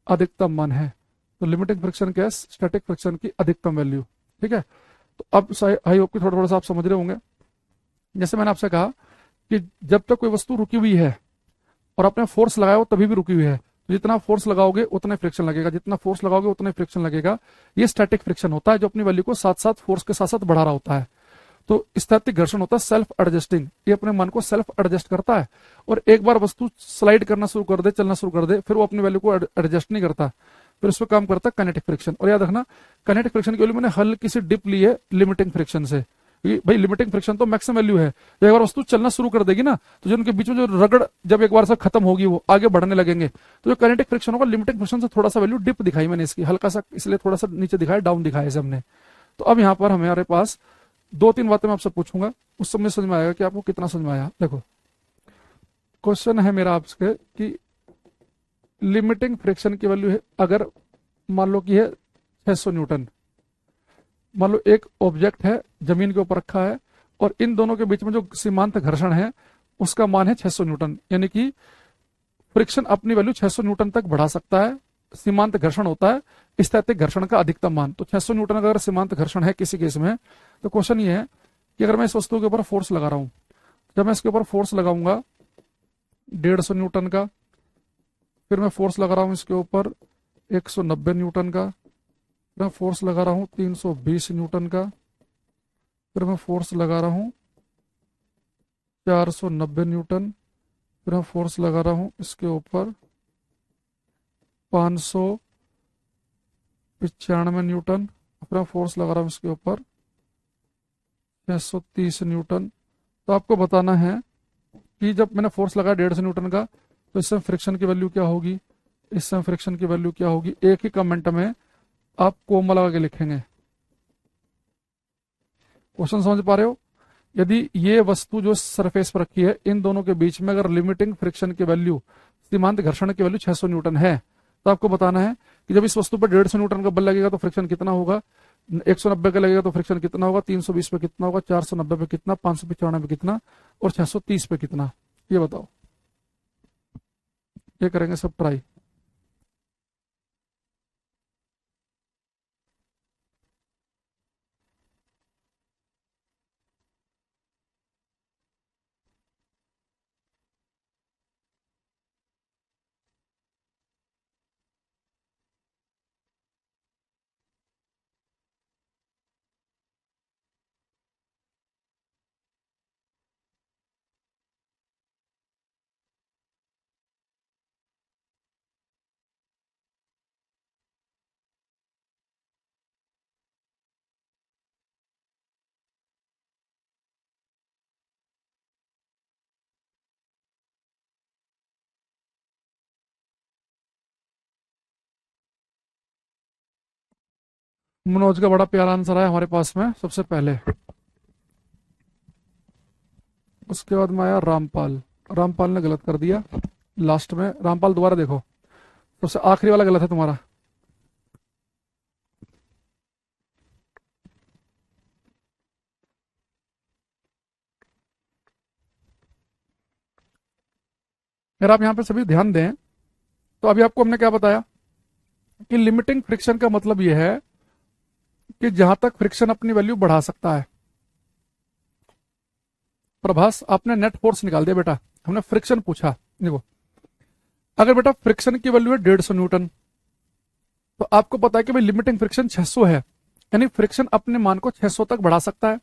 अधिकतम मान है। तो लिमिटिंग फ्रिक्शन क्या है? स्टैटिक फ्रिक्शन की अधिकतम वैल्यू। ठीक है। तो अब आई होप कि थोड़ा थोड़ा सा आप समझ रहे होंगे। जैसे मैंने आपसे कहा कि जब तक कोई वस्तु रुकी हुई है और आपने फोर्स लगाया हो तभी भी रुकी हुई है, तो जितना फोर्स लगाओगे उतना फ्रिक्शन लगेगा, जितना फोर्स लगाओगे उतना फ्रिक्शन लगेगा। ये स्टैटिक फ्रिक्शन होता है जो अपनी वैल्यू को साथ साथ फोर्स के साथ साथ बढ़ा रहा होता है। तो स्थैतिक घर्षण होता है सेल्फ एडजस्टिंग। ये अपने मन को सेल्फ एडजस्ट करता है। और एक बार वस्तु स्लाइड करना शुरू कर दे, चलना शुरू कर दे, फिर वो अपनी वैल्यू को एडजस्ट नहीं करता, फिर उस पर काम करता है काइनेटिक फ्रिक्शन। और याद रखना, काइनेटिक फ्रिक्शन की वैल्यू मैंने हल्की सी डिप ली है लिमिटिंग फ्रिक्शन से। भाई लिमिटिंग फ्रिक्शन तो मैक्सिमम वैल्यू है। जब एक बार वस्तु चलना शुरू कर देगी ना, तो जो उनके बीच में जो रगड़ जब एक बार से खत्म होगी वो आगे बढ़ने लगेंगे, तो जो काइनेटिक फ्रिक्शन होगा लिमिटिंग फ्रिक्शन से थोड़ा सा वैल्यू डिप दिखाई मैंने इसकी, हल्का सा, इसलिए थोड़ा सा नीचे दिखाया, डाउन दिखाया इसे हमने। तो अब यहाँ पर हमारे पास दो तीन बातें मैं आपसे पूछूंगा, उस समय समझ में आएगा कि आपको कितना समझ में आया। देखो क्वेश्चन है मेरा आपसे कि लिमिटिंग फ्रिक्शन की वैल्यू है, अगर मान लो कि है 600 न्यूटन। मान लो एक ऑब्जेक्ट है जमीन के ऊपर रखा है और इन दोनों के बीच में जो सीमांत घर्षण है उसका मान है 600 न्यूटन। यानी कि फ्रिक्शन अपनी वैल्यू 600 न्यूटन तक बढ़ा सकता है। सीमांत घर्षण होता है स्थैतिक घर्षण का अधिकतम मान। तो 600 न्यूटन अगर सीमांत घर्षण है किसी केस में, तो क्वेश्चन ये है कि अगर मैं इस वस्तु के ऊपर फोर्स लगा रहा हूं, जब मैं इसके ऊपर फोर्स लगाऊंगा 150 न्यूटन का, फिर मैं फोर्स लगा रहा हूं इसके ऊपर 190 न्यूटन का, फिर मैं फोर्स लगा रहा हूं 320 न्यूटन का, फिर मैं फोर्स लगा रहा हूं 490 न्यूटन, फिर मैं फोर्स लगा रहा हूं इसके ऊपर 595 न्यूटन, फिर मैं फोर्स लगा रहा हूं इसके ऊपर 630 न्यूटन। तो आपको बताना है कि जब मैंने फोर्स लगाया 150 न्यूटन का, तो इस समय फ्रिक्शन की वैल्यू क्या होगी, इस समय फ्रिक्शन की वैल्यू क्या होगी। एक ही कमेंट में आप कोमा लगा के लिखेंगे। क्वेश्चन समझ पा रहे हो? यदि ये वस्तु जो सरफेस पर रखी है इन दोनों के बीच में अगर लिमिटिंग फ्रिक्शन की वैल्यू, सीमांत घर्षण की वैल्यू 600 न्यूटन है, तो आपको बताना है कि जब इस वस्तु पर 150 न्यूटन का बल लगेगा तो फ्रिक्शन कितना होगा, 190 का लगेगा तो फ्रिक्शन कितना होगा, 320 पे कितना होगा, 490 पे कितना, 595 पे कितना, और 630 पे कितना। ये बताओ। ये करेंगे सब ट्राई। मनोज का बड़ा प्यारा आंसर आया हमारे पास में सबसे पहले। उसके बाद में आया रामपाल। रामपाल ने गलत कर दिया लास्ट में। रामपाल दोबारा देखो, सबसे आखिरी वाला गलत है तुम्हारा। अगर आप यहाँ पे सभी ध्यान दें तो अभी आपको हमने क्या बताया कि लिमिटिंग फ्रिक्शन का मतलब यह है कि जहां तक फ्रिक्शन अपनी वैल्यू बढ़ा सकता है। प्रभास, आपने नेट फोर्स निकाल दिया बेटा, हमने फ्रिक्शन पूछा। देखो, अगर बेटा फ्रिक्शन की वैल्यू है 150 न्यूटन, तो आपको पता है कि भाई लिमिटिंग फ्रिक्शन 600 है, यानी फ्रिक्शन अपने मान को 600 तक बढ़ा सकता है।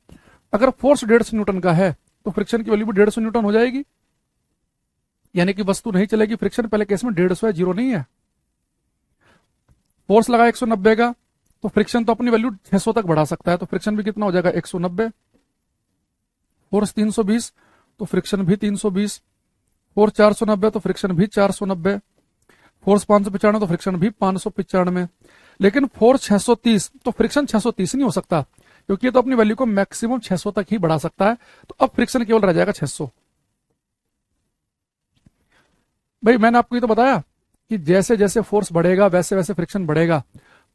अगर फोर्स 150 न्यूटन का है तो फ्रिक्शन की वैल्यू भी 150 न्यूटन हो जाएगी, यानी कि वस्तु नहीं चलेगी। फ्रिक्शन पहले केस में 150 है, जीरो नहीं है। फोर्स लगा 190 का, तो फ्रिक्शन तो अपनी वैल्यू 600 तक बढ़ा सकता है, तो फ्रिक्शन भी कितना हो जाएगा 190। फोर्स 320, तो फ्रिक्शन भी 320। फोर्स 490, तो फ्रिक्शन भी 490। फोर्स 595, तो फ्रिक्शन भी 595। लेकिन फोर्स 630, तो फ्रिक्शन 630 नहीं हो सकता, क्योंकि ये तो अपनी वैल्यू को मैक्सिमम 600 तक ही बढ़ा सकता है। तो अब फ्रिक्शन केवल रह जाएगा 600। भाई मैंने आपको ये तो बताया कि जैसे जैसे फोर्स बढ़ेगा वैसे वैसे फ्रिक्शन बढ़ेगा,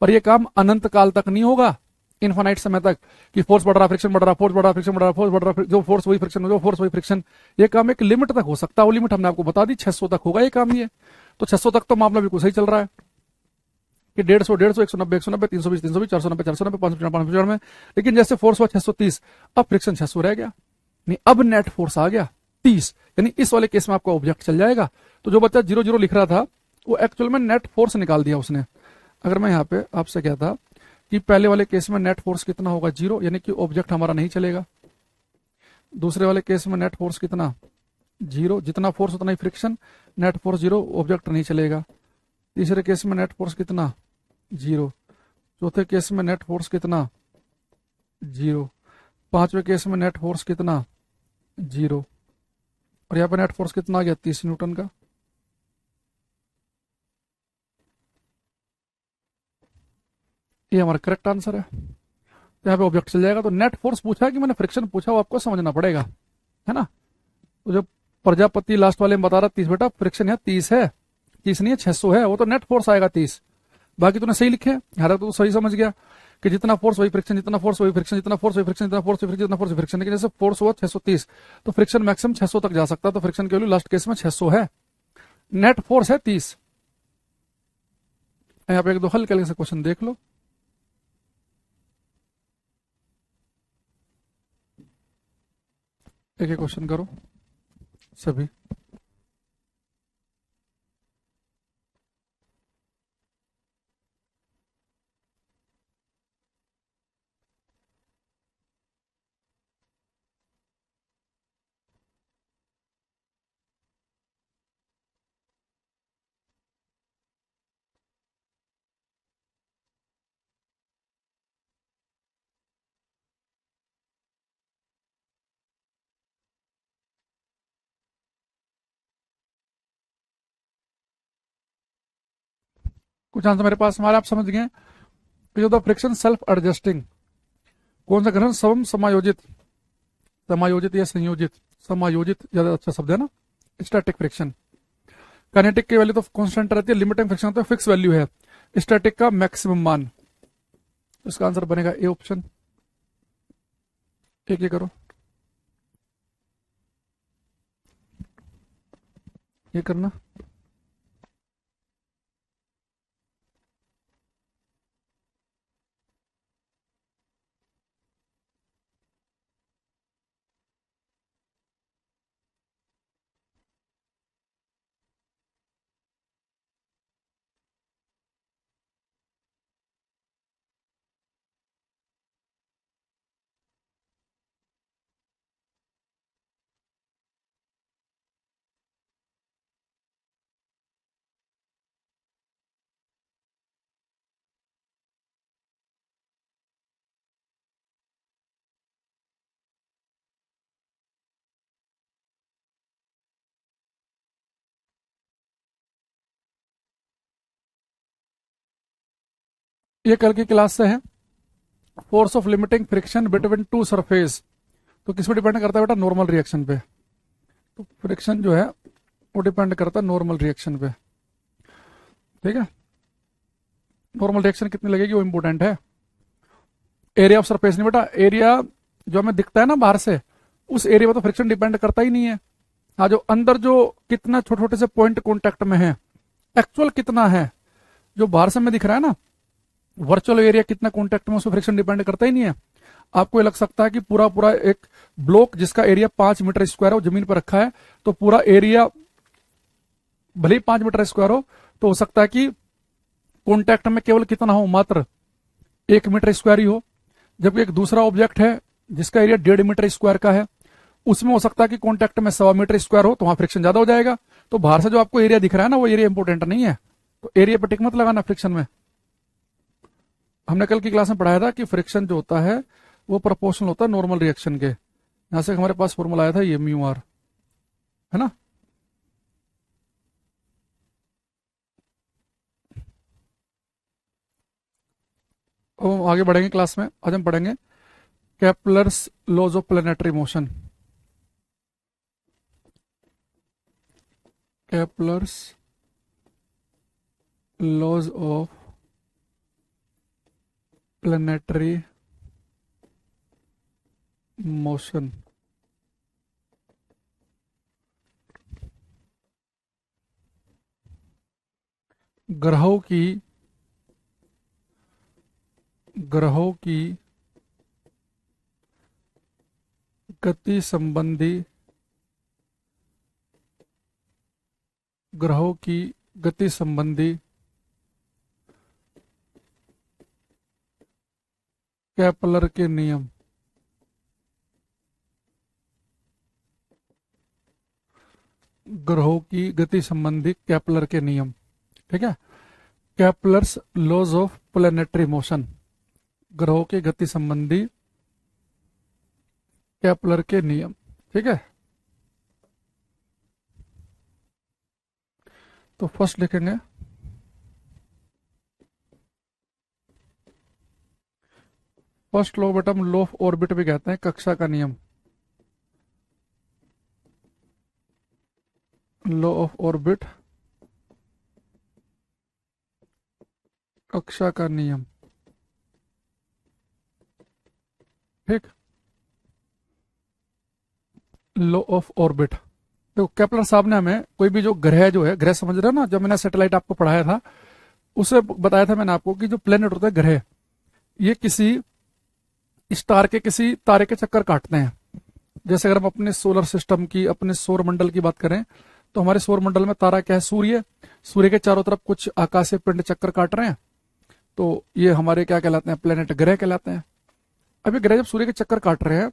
पर यह काम अनंत काल तक नहीं होगा, इनफाइनाइट समय तक, कि फोर्स बढ़ रहा फ्रिक्शन बढ़ रहा, फोर्स बढ़ रहा फ्रिक्शन बढ़ रहा, फोर्स बढ़ रहा, जो फोर्स वही फ्रिक्शन, जो फोर्स वही फ्रिक्शन। ये काम एक लिमिट तक हो सकता है, वो लिमिट हमने आपको बता दी, 600 तक होगा ये काम। ये तो 600 तक तो मामला बिल्कुल सही चल रहा है कि 150, 190, 190, 320, 320, 490, 490, 595 में। लेकिन जैसे फोर्स हुआ 630, अब फ्रिक्शन 600 रह गया, नहीं अब नेट फोर्स आ गया 30, यानी इस वाले केस में आपका ऑब्जेक्ट चल जाएगा। तो जो बच्चा 0 0 लिख रहा था वो एक्चुअल में नेट फोर्स निकाल दिया उसने। अगर मैं यहाँ पे आपसे कहता कि पहले वाले केस में नेट फोर्स कितना होगा 0, यानी कि ऑब्जेक्ट हमारा नहीं चलेगा। दूसरे वाले केस में नेट फोर्स कितना 0, जितना फोर्स उतना ही फ्रिक्शन, नेट फोर्स 0, ऑब्जेक्ट नहीं चलेगा। तीसरे केस में नेट फोर्स कितना 0। चौथे केस में नेट फोर्स कितना 0। पांचवें केस में नेट फोर्स कितना 0। और यहाँ पे नेट फोर्स कितना आ गया 30 न्यूटन का। ये हमारा करेक्ट आंसर है। तो यहाँ पे ऑब्जेक्ट चल जाएगा। तो नेट फोर्स पूछा है कि मैंने फ्रिक्शन पूछा, वो आपको समझना पड़ेगा, है ना। तो जो प्रजापति लास्ट वाले में बता रहा 30, बेटा फ्रिक्शन यहाँ 30 है, 30 नहीं है 600 है, वो तो नेट फोर्स आएगा 30। बाकी तूने सही लिखे, हालांकि तो सही समझ गया कि जितना फोर्स वही फ्रिक्शन, जितना फोर्स वही फ्रिक्शन, जितना फोर्स वही फ्रिक्शन, जितना फोर्स वही फ्रिक्शन, जितना फोर्स वही फ्रिक्शन। लेकिन जैसे फोर्स हुआ 630, तो फ्रिक्शन मैक्सिमम 600 तक जा सकता है, तो फ्रिक्शन की वैल्यू लास्ट केस में 600 है, नेट फोर्स है 30। यहाँ पे एक दो हल करके से क्वेश्चन देख लो। एक एक क्वेश्चन करो सभी। कुछ आंसर मेरे पास हमारे आप समझ गए कि जो द फ्रिक्शन सेल्फ एडजस्टिंग, कौन सा घर्षण स्वयं समायोजित, समायोजित या संयोजित, समायोजित ज्यादा अच्छा शब्द है ना। स्टैटिक फ्रिक्शन, काइनेटिक की वैल्यू तो कांस्टेंट रहती है, लिमिटिंग फ्रिक्शन तो फिक्स वैल्यू है, स्टैटिक का मैक्सिमम मान। इसका आंसर बनेगा ए ऑप्शन। एक करो, ये करना। ये कल की क्लास से है, force of limiting friction between two surface, तो किस पे डिपेंड करता है बेटा? नॉर्मल रिएक्शन पे। तो फ्रिक्शन जो है वो डिपेंड करता है नॉर्मल रिएक्शन पे, ठीक है। नॉर्मल रिएक्शन कितनी लगेगी वो इंपॉर्टेंट है। एरिया ऑफ सरफेस नहीं बेटा, एरिया जो हमें दिखता है ना बाहर से, उस एरिया में तो फ्रिक्शन डिपेंड करता ही नहीं है। हाँ, जो अंदर जो कितना छोटे छोटे से पॉइंट कॉन्टेक्ट में है, एक्चुअल कितना है, जो बाहर से हमें दिख रहा है ना, वर्चुअल एरिया कितना कॉन्टेक्ट में, उसमें फ्रिक्शन डिपेंड करता ही नहीं है। आपको ये लग सकता है कि पूरा पूरा एक ब्लॉक जिसका एरिया 5 मीटर स्क्वायर है वो जमीन पर रखा है, तो पूरा एरिया भले ही 5 मीटर स्क्वायर हो, तो हो सकता है कि कॉन्टेक्ट में केवल कितना हो, मात्र 1 मीटर स्क्वायर ही हो। जबकि एक दूसरा ऑब्जेक्ट है जिसका एरिया 1.5 मीटर स्क्वायर का है, उसमें हो सकता है कि कॉन्टेक्ट में 1.25 मीटर स्क्वायर हो, तो वहां फ्रिक्शन ज्यादा हो जाएगा। तो बाहर से जो आपको एरिया दिख रहा है ना, वो एरिया इंपॉर्टेंट नहीं है, तो एरिया पर टिक मत लगाना फ्रिक्शन में। हमने कल की क्लास में पढ़ाया था कि फ्रिक्शन जो होता है वो प्रोपोर्शनल होता है नॉर्मल रिएक्शन के। यहां से हमारे पास फॉर्मूला आया था ये म्यू आर, है ना। अब हम आगे बढ़ेंगे क्लास में, आज हम पढ़ेंगे Kepler's laws of planetary motion. Kepler's laws of planetary motion. ग्रहों की गति संबंधी, ग्रहों की गति संबंधी केपलर के नियम। ग्रहों की गति संबंधी केपलर के नियम, ठीक है। Kepler's laws of planetary motion, ग्रहों की गति संबंधी केपलर के नियम, ठीक है। तो फर्स्ट लिखेंगे फर्स्ट लॉ बेटा हम लॉ ऑफ ऑर्बिट भी कहते हैं, कक्षा का नियम। लॉ ऑफ ऑर्बिट, कक्षा का नियम, ठीक। लॉ ऑफ ऑर्बिट, देखो केपलर साहब ने हमें कोई भी जो ग्रह जो है, ग्रह समझ रहे हो ना, जो मैंने सैटेलाइट आपको पढ़ाया था उसे बताया था मैंने आपको कि जो प्लेनेट होता है, ग्रह, ये किसी स्टार के, किसी तारे के चक्कर काटते हैं। जैसे अगर हम अपने सोलर सिस्टम की, अपने सौर मंडल की बात करें, तो हमारे सौर मंडल में तारा क्या है? सूर्य। सूर्य के चारों तरफ कुछ आकाशीय पिंड चक्कर काट रहे हैं, तो ये हमारे क्या कहलाते हैं? प्लेनेट, ग्रह कहलाते हैं। अब ये ग्रह जब सूर्य के चक्कर काट रहे हैं,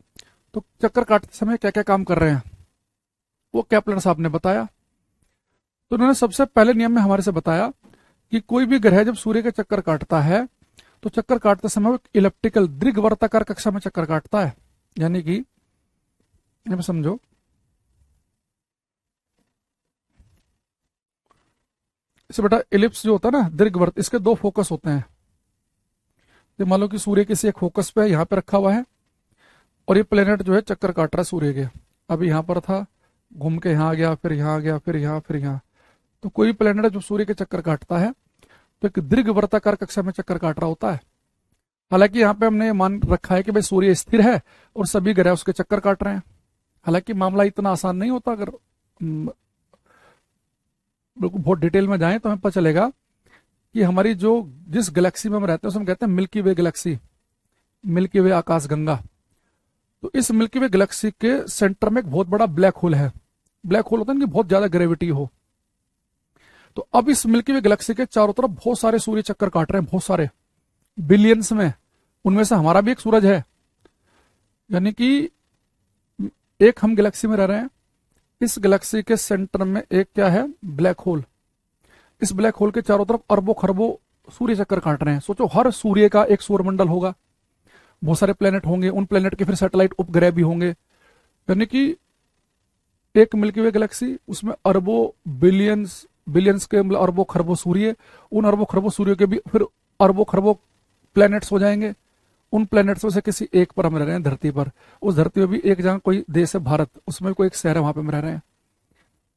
तो चक्कर काटते समय क्या क्या काम कर रहे हैं वो केपलर साहब ने बताया। तो उन्होंने सबसे पहले नियम में हमारे से बताया कि कोई भी ग्रह जब सूर्य के चक्कर काटता है, तो चक्कर काटते समय वो इलिप्टिकल, दीर्घवृत्ताकार कक्षा में चक्कर काटता है। यानी कि समझो, इसे बेटा इलिप्स जो होता है ना, दीर्घवृत्त, इसके दो फोकस होते हैं। तो मान लो कि सूर्य किसी एक फोकस पे यहाँ पे रखा हुआ है, और ये प्लेनेट जो है चक्कर काट रहा है सूर्य के। अभी यहाँ पर था, घूम के यहाँ आ गया, फिर यहाँ आ गया, फिर यहाँ, फिर यहाँ। तो कोई भी प्लेनेट जो सूर्य के चक्कर काटता है, तो एक दीर्घवृत्ताकार कक्षा में चक्कर काट रहा होता है। हालांकि यहाँ पे हमने मान रखा है कि भाई सूर्य स्थिर है और सभी ग्रह उसके चक्कर काट रहे हैं। हालांकि मामला इतना आसान नहीं होता। अगर बिल्कुल बहुत डिटेल में जाएं तो हमें पता चलेगा कि हमारी जो, जिस गैलेक्सी में हम रहते हैं उसे हम कहते हैं मिल्की वे गैलेक्सी, मिल्की वे आकाशगंगा। तो इस मिल्की वे गैलेक्सी के सेंटर में एक बहुत बड़ा ब्लैक होल है। ब्लैक होल होता है कि बहुत ज्यादा ग्रेविटी हो। तो अब इस मिल्की वे गैलेक्सी के चारों तरफ बहुत सारे सूर्य चक्कर काट रहे हैं, बहुत सारे, बिलियंस में। उनमें से हमारा भी एक सूरज है। यानी कि एक हम गैलेक्सी में रह रहे हैं, इस गैलेक्सी के सेंटर में एक क्या है? Black hole. इस ब्लैक होल के चारों तरफ अरबों खरबों सूर्य चक्कर काट रहे हैं। सोचो, हर सूर्य का एक सौरमंडल होगा, बहुत सारे प्लेनेट होंगे, उन प्लेनेट के फिर सैटेलाइट उपग्रह भी होंगे। यानी कि एक मिल्की वे गैलेक्सी, उसमें अरबों, बिलियंस, बिलियंस के मतलब अरबों खरबों सूर्य, उन अरबों खरबों सूर्य के भी फिर अरबों खरबों प्लैनेट्स हो जाएंगे, उन प्लैनेट्स में से किसी एक पर हम रह रहे हैं, धरती पर। उस धरती में भी एक जगह कोई देश है भारत, उसमें भी कोई एक शहर है, वहां पे हम रह रहे हैं।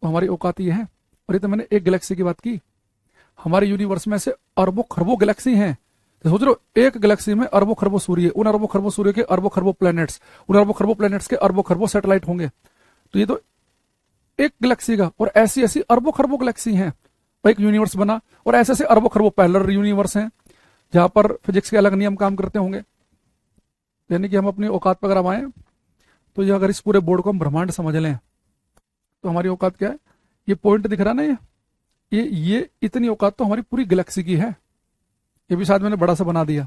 तो हमारी औकात ये है। और ये तो मैंने एक गैलेक्सी की बात की। हमारे यूनिवर्स में से अरबों खरबों गैलेक्सी हैं। तो सोच रहे हो, एक गैलेक्सी में अरबों खरबों सूर्य, उन अरबों खरबों सूर्य के अरबों खरबों प्लैनेट्स, उन अरबों खरबों प्लैनेट्स के अरबों खरबों सैटेलाइट होंगे। तो ये तो एक गैलेक्सी का, और ऐसी ऐसी अरबों खरबों गैलेक्सी हैं, और एक यूनिवर्स बना। और ऐसे ऐसे अरबों खरबों पैरेलल यूनिवर्स हैं जहां पर फिजिक्स के अलग नियम काम करते होंगे। यानी कि हम अपनी औकात पर अगर हम आए, तो ये अगर इस पूरे बोर्ड को हम ब्रह्मांड समझ लें, तो हमारी औकात क्या है? ये पॉइंट दिख रहा ना, ये इतनी औकात तो हमारी पूरी गैलेक्सी की है। ये भी शायद मैंने बड़ा सा बना दिया,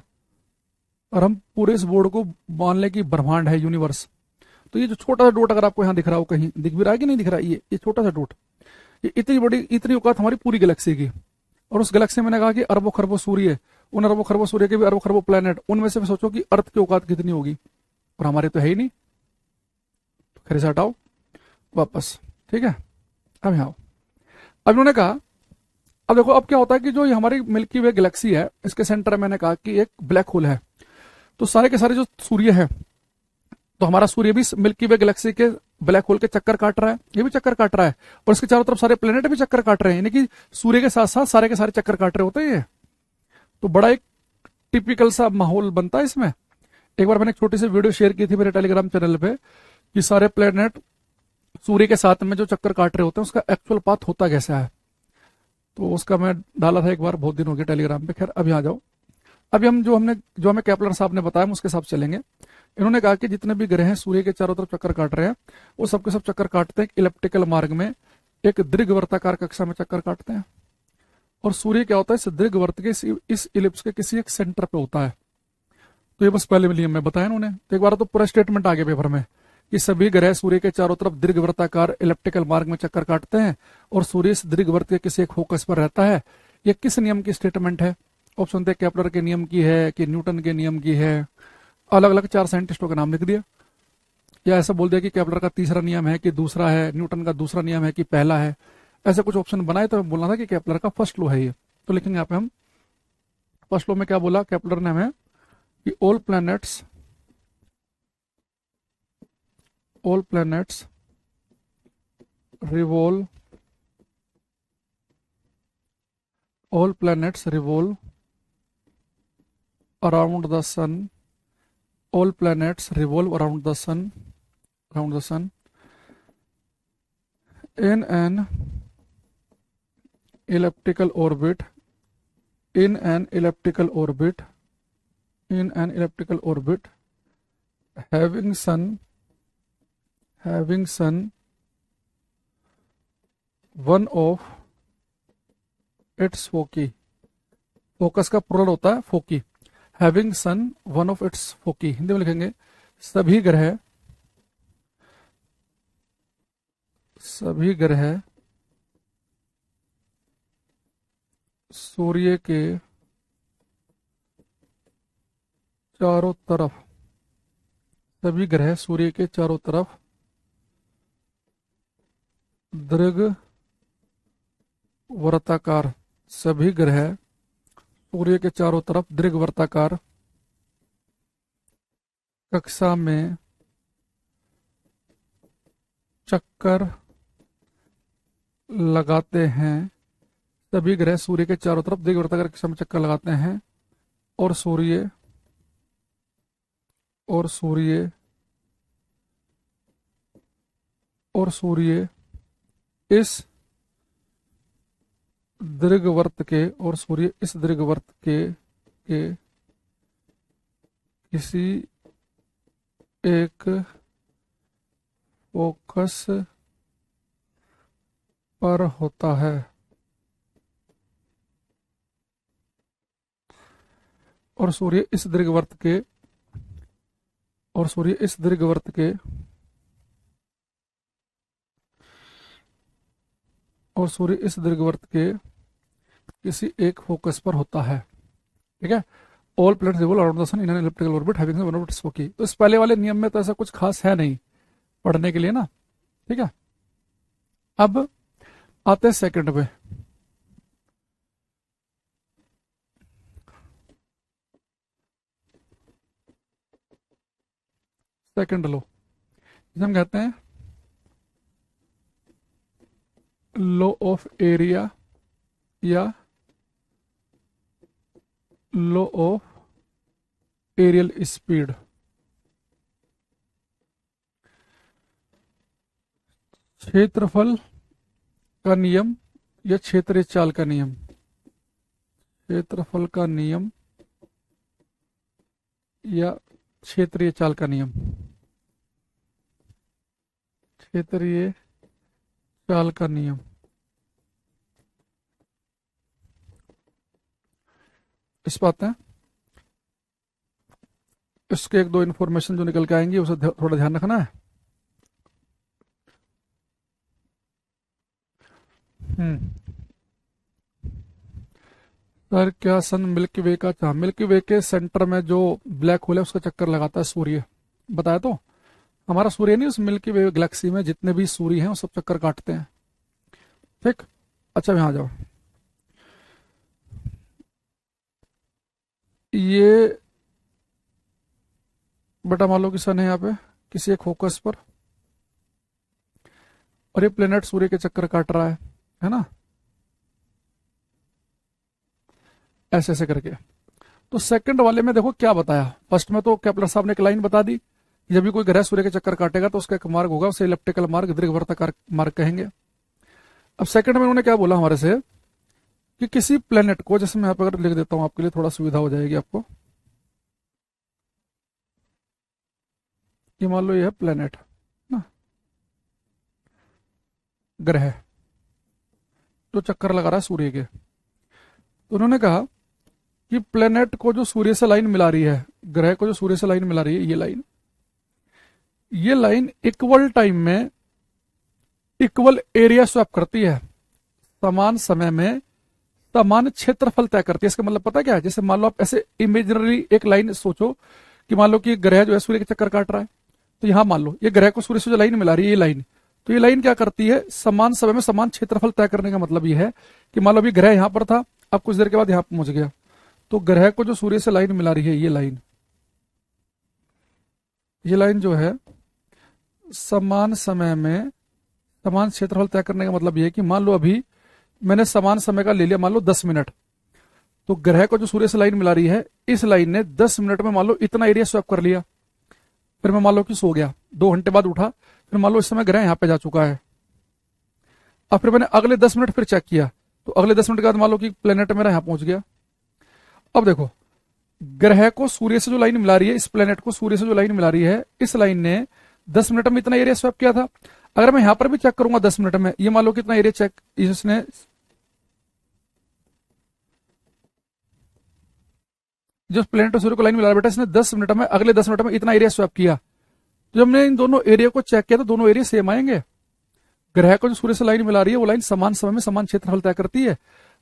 और हम पूरे इस बोर्ड को मान लें कि ब्रह्मांड है, यूनिवर्स। तो ये जो छोटा सा डॉट अगर आपको यहाँ दिख रहा हो, कहीं दिख भी रहा है कि नहीं दिख रहा, ये छोटा सा डॉट, ये इतनी बड़ी, इतनी औकात हमारी पूरी गैलेक्सी की। और उस गैलेक्सी में मैंने कहा कि अरबों खरबों सूर्य, उन अरबों खरबों सूर्य के भी अरबों खरबों प्लैनेट, उनमें से भी सोचो कि अर्थ की औकात कितनी होगी। और हमारे तो है ही नहीं। तो खैर से हटाओ वापस, ठीक है। अब यहाँ आओ। अब इन्होंने कहा, अब देखो अब क्या होता है कि जो ये हमारी मिल्की वे गैलेक्सी है, इसके सेंटर में मैंने कहा कि एक ब्लैक होल है। तो सारे के सारे जो सूर्य है, तो हमारा सूर्य भी मिल्की वे गैलेक्सी के ब्लैक होल के चक्कर काट रहा है, ये भी चक्कर काट रहा है। और इसके चारों तरफ सारे प्लेनेट भी चक्कर काट रहे हैं, यानी कि सूर्य के साथ साथ सारे के सारे चक्कर काट रहे होते हैं ये। तो बड़ा एक टिपिकल सा माहौल बनता है इसमें। एक बार मैंने एक छोटी सी वीडियो शेयर की थी मेरे टेलीग्राम चैनल पे, कि सारे प्लेनेट सूर्य के साथ में जो चक्कर काट रहे होते हैं, उसका एक्चुअल पाथ होता कैसा है। तो उसका मैं डाला था एक बार, बहुत दिन हो गए टेलीग्राम पे। खैर अभी आ जाओ। अभी हम जो हमें केपलर साहब ने बताया, हम उसके साथ चलेंगे। इन्होंने कहा कि जितने भी ग्रह हैं सूर्य के चारों तरफ चक्कर काट रहे हैं, वो सबके सब चक्कर काटते हैं इलेप्टिकल मार्ग में, एक दीर्घवृत्ताकार कक्षा में चक्कर काटते हैं। और सूर्य क्या होता है, इस दीर्घवृत्त के इस इलिप्स के किसी एक सेंटर पे होता है। तो ये बस पहले नियम में बताया उन्होंने। तो एक बार तो पूरा स्टेटमेंट आ गया पेपर में कि सभी ग्रह सूर्य के चारों तरफ दीर्घवृत्ताकार इलेप्टिकल मार्ग में चक्कर काटते हैं, और सूर्य इस दीर्घवृत्त के किसी एक फोकस पर रहता है। ये किस नियम की स्टेटमेंट है? ऑप्शन थे केपलर के नियम की है, कि न्यूटन के नियम की है। अलग अलग 4 साइंटिस्टों के नाम लिख दिया, या ऐसा बोल दिया कि केपलर का तीसरा नियम है, कि दूसरा है, न्यूटन का दूसरा नियम है, कि पहला है। ऐसे कुछ ऑप्शन बनाए, तो बोलना था कि केपलर का फर्स्ट लॉ है ये। तो लिखेंगे यहाँ पे हम, फर्स्ट लॉ में क्या बोला केपलर ने हमें, कि all planets revolve all planets revolve around the sun, all planets revolve around the sun in an elliptical orbit having sun one of its foci, focus का प्लुरल होता है foci, having sun one of its foci. Hindi में लिखेंगे, सभी ग्रह सूर्य के चारों तरफ, सभी ग्रह सूर्य के चारों तरफ दीर्घवृत्ताकार, सभी ग्रह सूर्य के चारों तरफ दीर्घवृत्ताकार कक्षा में चक्कर लगाते हैं। सभी ग्रह सूर्य के चारों तरफ दीर्घवृत्ताकार कक्षा में चक्कर लगाते हैं, और सूर्य इस दीर्घवृत्त के किसी एक फोकस पर होता है। और सूर्य इस दीर्घवृत्त के किसी एक फोकस पर होता है। ठीक है। All planets revolve around the sun in an elliptical orbit having one of its foci. तो इस पहले वाले नियम में तो ऐसा कुछ खास है नहीं पढ़ने के लिए ना। ठीक है। अब आते हैं सेकंड पे। सेकंड लॉ, जिसे हम कहते हैं लॉ ऑफ एरिया या लॉ ऑफ एरियल स्पीड। क्षेत्रफल का नियम या क्षेत्रीय चाल का नियम, क्षेत्रफल का नियम या क्षेत्रीय चाल का नियम, क्षेत्रीय चाल का नियम। इस बात है, इसके एक दो इंफॉर्मेशन जो निकल के आएंगे उसे थोड़ा ध्यान रखना है। सर क्या सन मिल्की वे का, अच्छा मिल्की वे के सेंटर में जो ब्लैक होल है उसका चक्कर लगाता है सूर्य, बताया तो। हमारा सूर्य नहीं, उस मिल्की वे गैलेक्सी में जितने भी सूर्य हैं वो सब चक्कर काटते हैं, ठीक। अच्छा यहाँ आ जाओ, ये बेटा मान लो कि सन है यहाँ पे किसी एक फोकस पर, और ये प्लेनेट सूर्य के चक्कर काट रहा है ना, ऐसे ऐसे करके। तो सेकंड वाले में देखो क्या बताया, फर्स्ट में तो केपलर साहब ने एक लाइन बता दी कि जब भी कोई ग्रह सूर्य के चक्कर काटेगा तो उसका एक मार्ग होगा, उसे इलेप्टिकल मार्ग, दीर्घवृत्ताकार मार्ग कहेंगे। अब सेकंड में उन्होंने क्या बोला हमारे से कि किसी प्लेनेट को, जैसे मैं यहाँ पर लिख देता हूं आपके लिए थोड़ा सुविधा हो जाएगी आपको, ये मान लो ये है प्लेनेट ना, ग्रह जो चक्कर लगा रहा है सूर्य के। तो उन्होंने कहा कि प्लेनेट को जो सूर्य से लाइन मिला रही है, ग्रह को जो सूर्य से लाइन मिला रही है, ये लाइन इक्वल टाइम में इक्वल एरिया स्वैप करती है, समान समय में समान क्षेत्रफल तय करती है। इसका मतलब पता क्या है, जैसे मान लो आप ऐसे इमेजिनरी एक लाइन सोचो कि मान लो कि ग्रह जो है सूर्य के चक्कर काट रहा है, तो यहां मान लो ये ग्रह को सूर्य से जो लाइन मिला रही है ये लाइन, तो ये लाइन क्या करती है, समान समय में समान क्षेत्रफल तय करने का मतलब ये है कि मान लो अभी ग्रह यहां पर था, अब कुछ देर के बाद यहां पहुंच गया, तो ग्रह को जो सूर्य से लाइन मिला रही है ये लाइन जो है समान समय में समान क्षेत्रफल तय करने का मतलब ये है कि मान लो अभी मैंने समान समय का ले लिया, मान लो 10 मिनट, तो ग्रह को जो सूर्य से लाइन मिला रही है इस लाइन ने 10 मिनट में मान लो इतना एरिया स्वैप कर लिया। फिर मैं मान लो कि सो गया, 2 घंटे बाद उठा, फिर मान लो इस समय ग्रह यहां पे जा चुका है। अब फिर मैंने अगले 10 मिनट फिर चेक किया, तो अगले 10 मिनट के बाद मान लो कि प्लेनेट मेरा यहां पहुंच गया। अब देखो ग्रह को सूर्य से जो लाइन मिला रही है, इस प्लेनेट को सूर्य से जो लाइन मिला रही है, इस लाइन ने 10 मिनट में इतना एरिया स्वैप किया था। अगर मैं यहां पर भी चेक करूंगा 10 मिनट में, ये मान लो कितना एरिया चेक इसने, जो प्लेनेट और सूर्य को लाइन मिला रहा बेटा, इसने 10 मिनट में, अगले 10 मिनट में इतना एरिया स्वैप किया। जब हमने इन दोनों एरिया को चेक किया तो दोनों एरिया सेम आएंगे। ग्रह को जो सूर्य से लाइन मिला रही है वो लाइन समान समय में समान क्षेत्रफल तय करती है।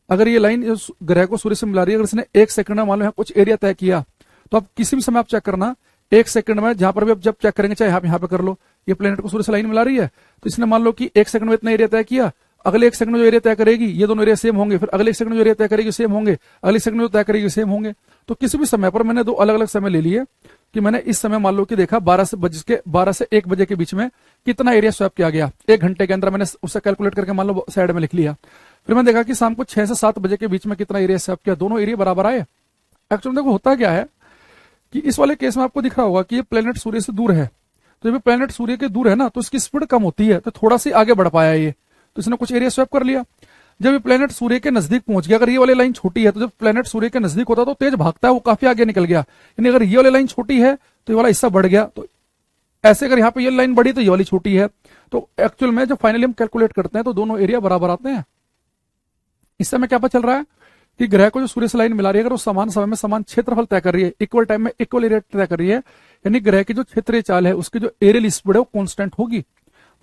अगर ये लाइन ग्रह को सूर्य से मिला रही है, अगर इसने 1 सेकंड में मान लो कुछ एरिया तय किया, तो आप किसी भी समय आप चेक करना 1 सेकंड में, जहां पर भी आप जब चेक करेंगे, चाहे यहाँ पे कर लो, ये प्लेनेट को सूर्य से लाइन मिला रही है, तो इसने मान लो कि 1 सेकंड में इतना एरिया तय किया, अगले 1 सेकंड में जो एरिया तय करेगी ये दोनों एरिया सेम होंगे, फिर अगले 1 सेकंड में जो एरिया तय करेगी सेम होंगे, अगले सेकंड में जो तय करेगी सेम होंगे। तो किसी भी समय पर मैंने 2 अलग अलग समय ले लिए कि मैंने इस समय मान लो कि देखा 12 से 1 बजे के बीच में कितना एरिया स्वैप किया गया, 1 घंटे के अंदर मैंने उसे कैलकुलेट करके मान लो साइड में लिख लिया। फिर मैंने देखा कि शाम को 6 से 7 बजे के बीच में कितना एरिया स्वैप किया, दोनों एरिया बराबर आए। एक्चुअली देखो होता क्या है कि इस वाले केस में आपको दिख रहा होगा कि ये प्लेनेट सूर्य से दूर है, तो जब प्लेनेट सूर्य के दूर है ना, तो इसकी स्पीड कम होती है, तो थोड़ा सी आगे बढ़ पाया ये, तो इसने कुछ एरिया स्वैप कर लिया। जब ये प्लेनेट सूर्य के नजदीक पहुंच गया, अगर ये वाली लाइन छोटी है तो जब प्लेनेट सूर्य के नजदीक होता है तो तेज भागता है, वो काफी आगे निकल गया। यानी अगर ये वाली लाइन छोटी है तो ये वाला हिस्सा बढ़ गया, तो ऐसे अगर यहाँ पे ये लाइन बढ़ी तो ये वाली छोटी है। तो एक्चुअल में जब फाइनली हम कैलकुलेट करते हैं तो दोनों एरिया बराबर आते हैं। इस समय क्या पता चल रहा है कि ग्रह को जो सूर्य से लाइन मिला रही है, अगर वो समान समय में समान क्षेत्रफल तय कर रही है, इक्वल टाइम में इक्वल एरिया तय कर रही है, यानी ग्रह की जो क्षेत्रीय चाल है उसकी जो एरियल स्पीड है वो कांस्टेंट होगी।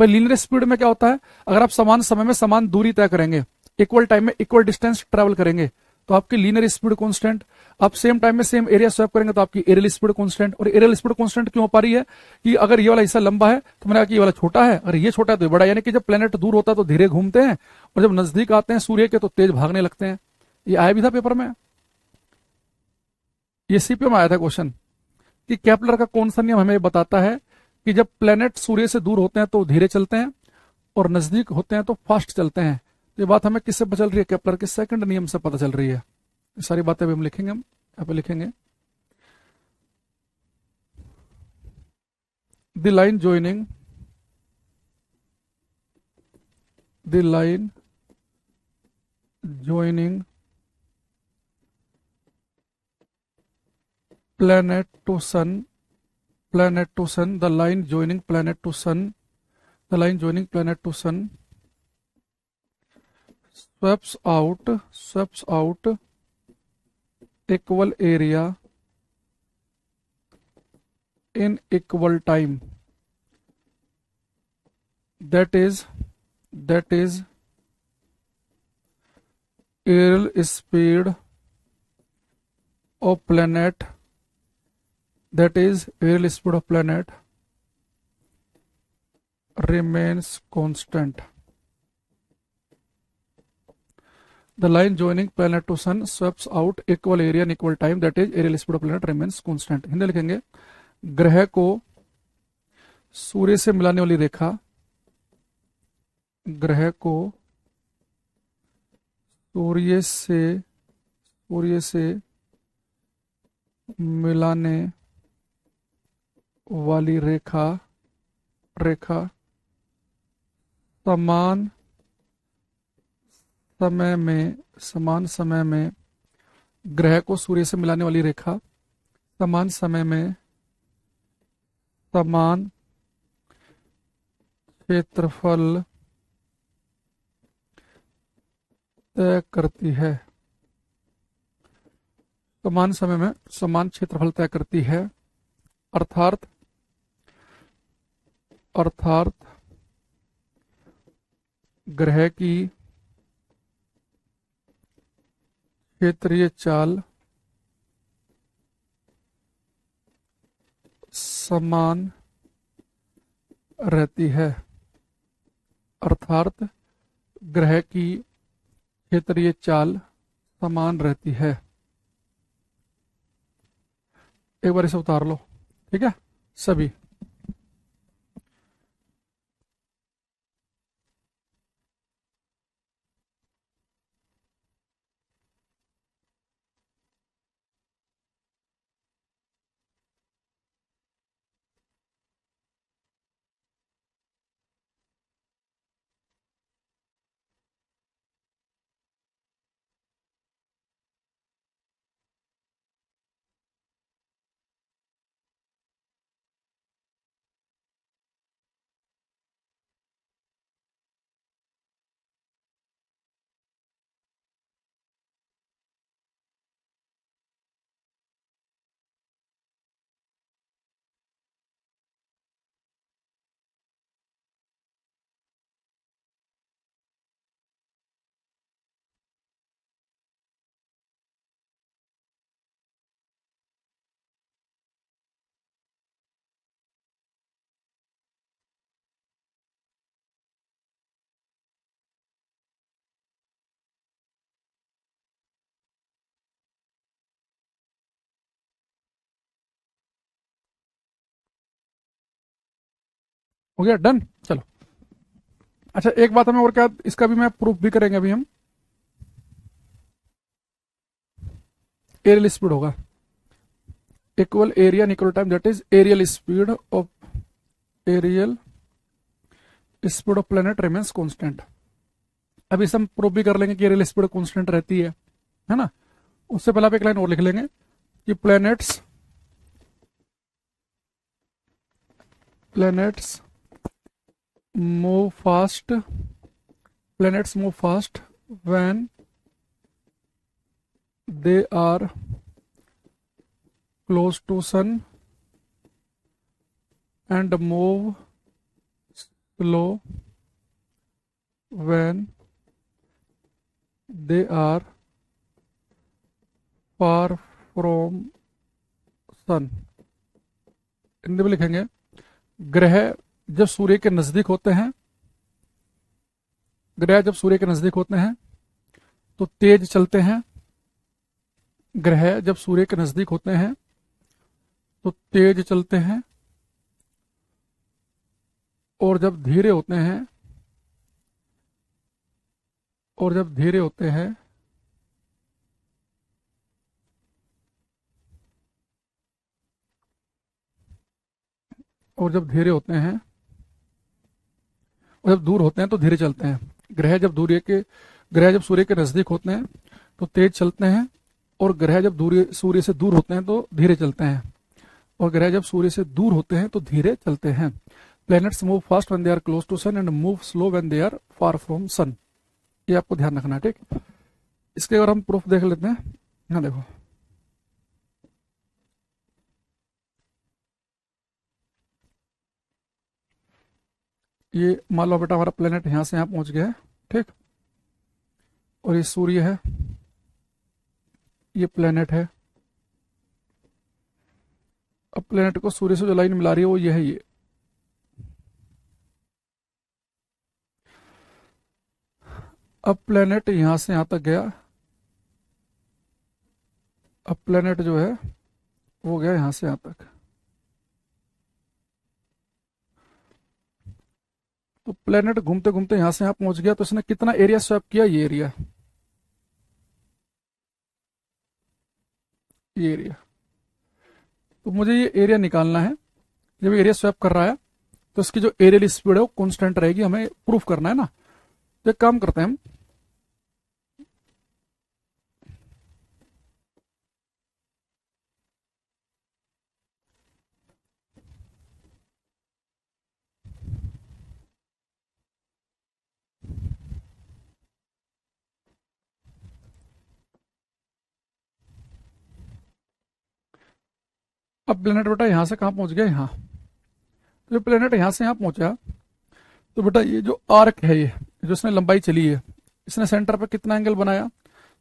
भाई लीनियर स्पीड में क्या होता है, अगर आप समान समय में समान दूरी तय करेंगे, इक्वल टाइम में इक्वल डिस्टेंस ट्रेवल करेंगे, तो आपकी लीनियर स्पीड कांस्टेंट। आप सेम टाइम में सेम एरिया स्वैप करेंगे तो आपकी एरियल स्पीड कांस्टेंट। और एरियल स्पीड कांस्टेंट क्यों हो पा रही है कि अगर ये वाला हिस्सा लंबा है तो मैंने कहा कि ये वाला छोटा है, अगर ये छोटा है तो ये बड़ा, यानी कि जब प्लेनेट दूर होता है तो धीरे घूमते हैं, और जब नजदीक आते हैं सूर्य के तो तेज भागने लगते हैं। ये आया भी था पेपर में, ये सीपीओ में आया था क्वेश्चन कि केपलर का कौन सा नियम हमें बताता है कि जब प्लेनेट सूर्य से दूर होते हैं तो धीरे चलते हैं और नजदीक होते हैं तो फास्ट चलते हैं। तो ये बात हमें किससे पता चल रही है? केपलर के सेकंड नियम से पता चल रही है। ये सारी बातें अभी हम लिखेंगे, हम यहाँ पे लिखेंगे the line joining, the line joining planet to sun, planet to sun, the line joining planet to sun, the line joining planet to sun sweeps out equal area in equal time, that is aerial speed of planet, that is aerial speed of planet remains constant. The line joining planet to sun sweeps out equal area in equal time, that is aerial speed of planet remains constant. Hindi लिखेंगे ग्रह को सूर्य से मिलाने वाली रेखा, ग्रह को सूर्य से मिलाने वाली रेखा समान समय में ग्रह को सूर्य से मिलाने वाली रेखा समान समय में समान क्षेत्रफल तय करती है, समान समय में समान क्षेत्रफल तय करती है। अर्थात ग्रह की क्षेत्रीय चाल समान रहती है, अर्थात ग्रह की क्षेत्रीय चाल समान रहती है। एक बार इसे उतार लो, ठीक है सभी। हो गया डन, चलो। अच्छा एक बात हमें और क्या, इसका भी मैं प्रूफ भी करेंगे अभी हम। एरियल स्पीड होगा equal area in equal time, that is areal speed of planet remains constant. अभी इसे हम प्रूफ भी कर लेंगे कि एरियल स्पीड कांस्टेंट रहती है ना। उससे पहले आप एक लाइन और लिख लेंगे कि planets move fast when they are close to sun and move slow when they are far from sun। Hindi में लिखेंगे ग्रह जब सूर्य के नजदीक होते हैं, ग्रह जब सूर्य के नजदीक होते हैं तो तेज चलते हैं, ग्रह जब सूर्य के नजदीक होते हैं तो तेज चलते हैं और जब धीरे होते हैं, और जब धीरे होते हैं, और जब धीरे होते हैं, और जब दूर होते हैं तो धीरे चलते हैं। ग्रह जब सूर्य के नजदीक होते हैं तो तेज चलते हैं, और ग्रह जब सूर्य से दूर होते हैं तो धीरे चलते हैं, और ग्रह जब सूर्य से दूर होते हैं तो धीरे चलते हैं। Planets move fast when they are close to sun and move slow when they are far from sun. ये आपको ध्यान रखना है, ठीक। इसके अगर हम प्रूफ देख लेते हैं, यहाँ देखो, ये मान लो बेटा हमारा प्लेनेट यहाँ से यहाँ पहुंच गया है, ठीक। और ये सूर्य है, ये प्लेनेट है। अब प्लेनेट को सूर्य से जो लाइन मिला रही है वो ये है, ये। अब प्लेनेट यहां से यहां तक गया। अब प्लेनेट जो है वो गया यहां से यहां तक। तो प्लेनेट घूमते घूमते यहां से यहां पहुंच गया, तो इसने कितना एरिया स्वैप किया? ये एरिया, ये एरिया। तो मुझे ये एरिया निकालना है। जब एरिया स्वैप कर रहा है तो इसकी जो एरियल स्पीड है वो कांस्टेंट रहेगी, हमें प्रूफ करना है ना। तो एक काम करते हैं हम, अब प्लेनेट बेटा यहां से कहां पहुंच गया? यहाँ। तो ये प्लेनेट यहां से यहां पहुंचा, तो बेटा ये जो आर्क है, ये जो इसने लंबाई चली है, इसने सेंटर पे कितना एंगल बनाया?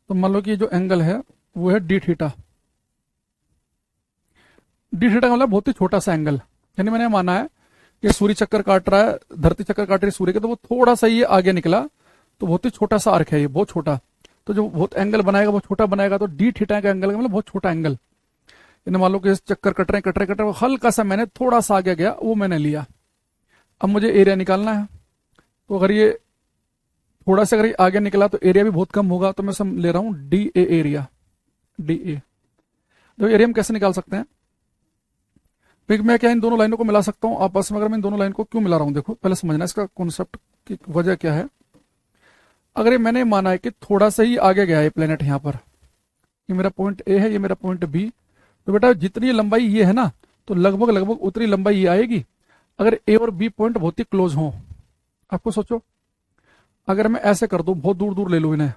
तो मान लो कि ये जो एंगल है वो है डी थीटा। डी थीटा का मतलब बहुत ही छोटा सा एंगल। यानी मैंने माना है कि सूर्य चक्कर काट रहा है, धरती चक्कर काट रही है सूर्य के, तो वो थोड़ा सा ये आगे निकला, तो बहुत ही छोटा सा आर्क है ये, बहुत छोटा। तो जो बहुत एंगल बनाएगा वो छोटा बनाएगा, तो डी थीटा का एंगल मतलब बहुत छोटा एंगल। यानी मान लो कि चक्कर कट रहे हल्का सा मैंने थोड़ा सा आगे गया, वो मैंने लिया। अब मुझे एरिया निकालना है। तो अगर ये थोड़ा सा अगर ये आगे निकला तो एरिया भी बहुत कम होगा, तो मैं सब ले रहा हूं D A area, D A. तो एरिया हम कैसे निकाल सकते हैं? फिर मैं क्या इन दोनों लाइनों को मिला सकता हूं आपस में? अगर मैं इन दोनों लाइन को क्यों मिला रहा हूं, देखो पहले समझना इसका कॉन्सेप्ट की वजह क्या है। अगर ये मैंने माना है कि थोड़ा सा ही आगे गया है प्लेनेट यहाँ पर, ये मेरा पॉइंट ए है, ये मेरा पॉइंट बी, तो बेटा जितनी लंबाई ये है ना, तो लगभग लगभग उतनी लंबाई ये आएगी। अगर ए और बी पॉइंट बहुत ही क्लोज हो, आपको सोचो अगर मैं ऐसे कर दूं, बहुत दूर दूर ले लूं इन्हें,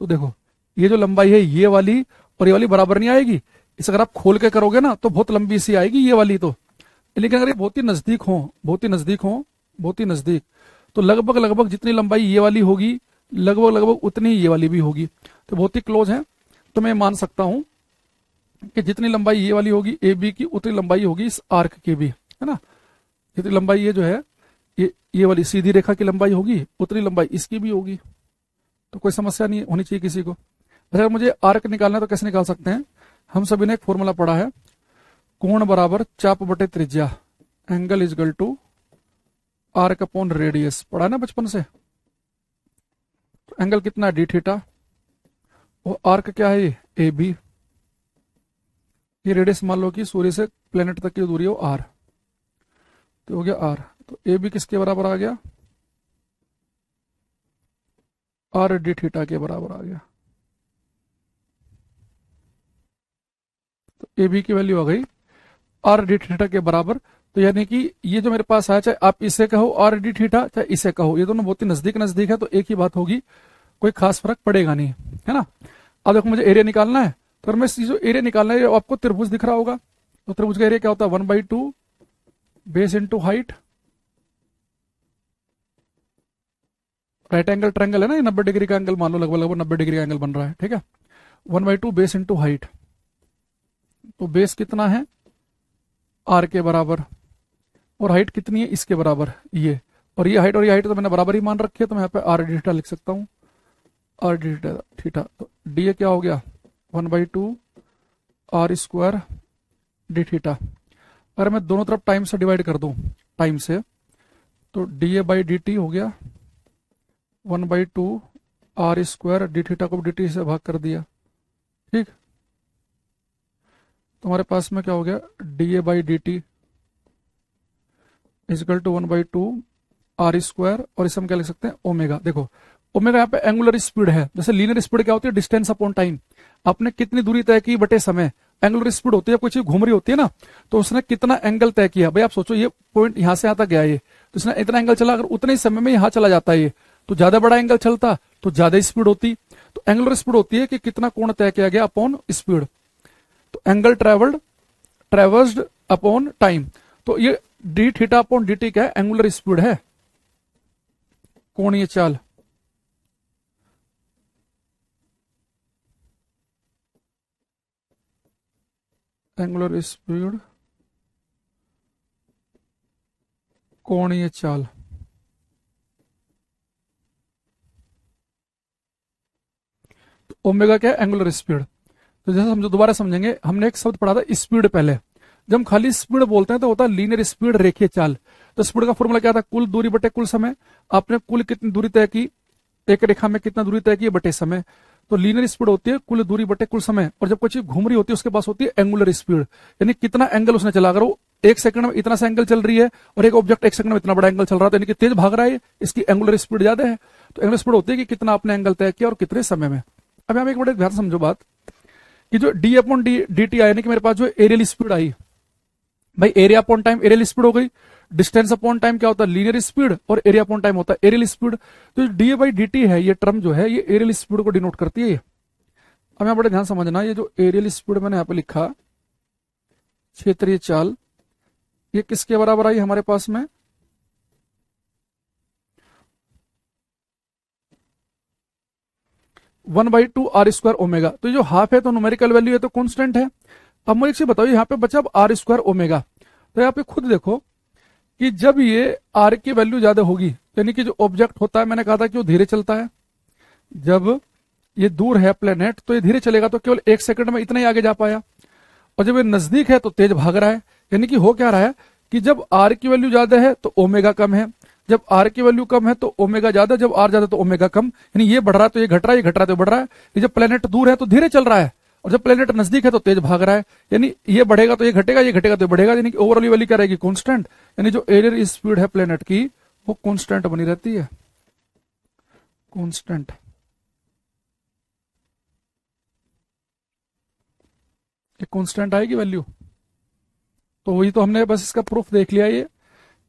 तो देखो ये जो लंबाई है ये वाली और ये वाली बराबर नहीं आएगी। इसे अगर आप खोल के करोगे ना तो बहुत लंबी सी आएगी ये वाली तो। लेकिन अगर ये बहुत ही नजदीक हो, बहुत ही नजदीक हो, बहुत ही नजदीक, तो लगभग लगभग जितनी लंबाई ये वाली होगी लगभग लगभग उतनी ही ये वाली भी होगी। तो बहुत ही क्लोज है, तो मैं मान सकता हूं कि जितनी लंबाई ये वाली होगी ए बी की, उतनी लंबाई होगी इस आर्क की भी, है ना। जितनी लंबाई ये जो है, ये वाली सीधी रेखा की लंबाई होगी, उतनी लंबाई इसकी भी होगी। तो कोई समस्या नहीं होनी चाहिए किसी को। अगर मुझे आर्क निकालना है तो कैसे निकाल सकते हैं? हम सभी ने एक फॉर्मूला पढ़ा है, कोण बराबर चाप बटे त्रिज्या, angle is equal to arc upon radius. पढ़ा ना बचपन से। तो एंगल कितना है? D theta. वो आर्क क्या है? ये ए बी। ये रेडियस मान लो कि सूर्य से प्लेनेट तक की दूरी है वो आर, तो हो गया आर। तो ए बी किसके बराबर आ गया? आर डी थीटा के बराबर आ गया। तो ए बी की वैल्यू आ गई आर डी थीटा के बराबर। तो यानी कि ये जो मेरे पास है, चाहे आप इसे कहो आर डी थीटा, चाहे इसे कहो, ये दोनों बहुत ही नजदीक नजदीक है, तो एक ही बात होगी, कोई खास फर्क पड़ेगा नहीं, है ना। अब देखो मुझे एरिया निकालना है, तो मैं जो एरिया निकालना है, आपको त्रिभुज दिख रहा होगा, तो त्रिभुज का एरिया क्या होता है? 1/2 base into height. Right angle triangle है ना, ये 90 डिग्री का एंगल मान लो, लगभग लगभग 90 डिग्री का एंगल बन रहा है, ठीक है। 1/2 बेस इंटू हाइट। तो बेस कितना है? आर के बराबर, और हाइट कितनी है? इसके बराबर ये। और ये हाइट और ये हाइट तो मैंने बराबर ही मान रखी है, तो मैं यहाँ पे आर डी थीटा लिख सकता हूँ, आर डी थीटा। तो डी ए क्या हो गया? 1/2 आर स्क्वायर डी थीटा। अगर मैं दोनों तरफ टाइम से डिवाइड कर दूं, टाइम से, तो D A by d T हो गया 1/2 r² डी थीटा को डी टी से भाग कर दिया। ठीक, तुम्हारे पास में क्या हो गया, d A by d t is equal to 1/2 r², और इसे हम क्या लिख सकते हैं, ओमेगा। देखो ओमेगा यहाँ पे एंगुलर स्पीड है, जैसे लीनियर स्पीड क्या होती है, डिस्टेंस अपॉन टाइम, आपने कितनी दूरी तय की बटे समय। एंगुलर स्पीड होती है, कोई चीज घूम रही होती है ना, तो उसने कितना एंगल तय किया। भाई आप सोचो ये पॉइंट यहां से यहां तक गया, ये तो इसने इतना एंगल चला, अगर उतने ही समय में यहां चला जाता है ये, तो ज्यादा बड़ा एंगल चलता तो ज्यादा स्पीड होती। तो एंगुलर स्पीड होती है कि कितना कोण तय किया गया अपॉन स्पीड। तो एंगल ट्रेवर्स्ड अपॉन टाइम, तो ये D theta upon d T क्या है, एंगुलर स्पीड है, कोणीय चाल। एंगुलर स्पीड कोणीय चाल। तो ओमेगा क्या है, एंगुलर स्पीड। तो जैसे हम जो दोबारा समझेंगे, हमने एक शब्द पढ़ा था स्पीड पहले, जब हम खाली स्पीड बोलते हैं तो होता है लीनियर स्पीड, रेखीय चाल। तो स्पीड का फॉर्मूला क्या था, कुल दूरी बटे कुल समय। आपने कुल कितनी दूरी तय की, एक रेखा में कितना दूरी तय की बटे समय। तो लीनियर स्पीड होती है कुल दूरी बटे कुल समय, और जब कोई चीज घूम रही होती है उसके पास होती है एंगुलर स्पीड, यानी कितना एंगल उसने चला। अगर वो एक सेकंड में इतना सा एंगल चल रही है और एक ऑब्जेक्ट एक सेकंड में इतना बड़ा एंगल चल रहा है, तो यानी कि तेज भाग रहा है, इसकी एंगुलर स्पीड ज्यादा है। तो एंगुलर स्पीड होती है कि कितना आपने एंगल तय किया और कितने समय में। अब हम एक बड़े ध्यान से समझो बात, कि जो डी अपॉन डी टी आई, कि मेरे पास जो एरियल स्पीड आई, भाई area upon time areal speed हो गई, डिस्टेंस अपॉन टाइम क्या होता है, लीनियर स्पीड, और एरिया अपॉन टाइम होता है एरियल स्पीड। तो डी बाई डी टी है, ये टर्म जो है ये एरियल स्पीड को डिनोट करती है। अब यहाँ बड़े ध्यान समझना, ये जो एरियल स्पीड मैंने यहाँ पे लिखा, क्षेत्रीय चाल, ये किसके बराबर आई हमारे पास में, 1/2 r² ओमेगा। तो ये जो हाफ है तो न्यूमेरिकल वैल्यू है, तो कांस्टेंट है। अब मुझे एक चीज बताओ, यहाँ पे बचा अब r² ओमेगा, तो यहाँ पे खुद देखो कि जब ये r की वैल्यू ज्यादा होगी, यानी कि जो ऑब्जेक्ट होता है, मैंने कहा था कि वो धीरे चलता है, जब ये दूर है प्लेनेट तो ये धीरे चलेगा, तो केवल एक सेकंड में इतना ही आगे जा पाया। और जब ये नजदीक है तो तेज भाग रहा है, यानी कि हो क्या रहा है कि जब r की वैल्यू ज्यादा है तो ओमेगा कम है, जब r की वैल्यू कम है तो ओमेगा ज्यादा, जब r ज्यादा तो ओमेगा कम। यानी ये बढ़ रहा है तो ये घट रहा है, ये घट रहा है तो बढ़ रहा है। ये जब प्लेनेट दूर है तो धीरे चल रहा है, और जब प्लेनेट नजदीक है तो तेज भाग रहा है। यानी ये बढ़ेगा तो ये घटेगा, ये घटेगा तो ये बढ़ेगा, यानी कि ओवरऑल वैल्यू क्या रहेगी, कांस्टेंट। यानी जो एरियल स्पीड है प्लेनेट की वो कांस्टेंट बनी रहती है, कांस्टेंट। ये कांस्टेंट आएगी वैल्यू। तो वही तो हमने बस इसका प्रूफ देख लिया ये,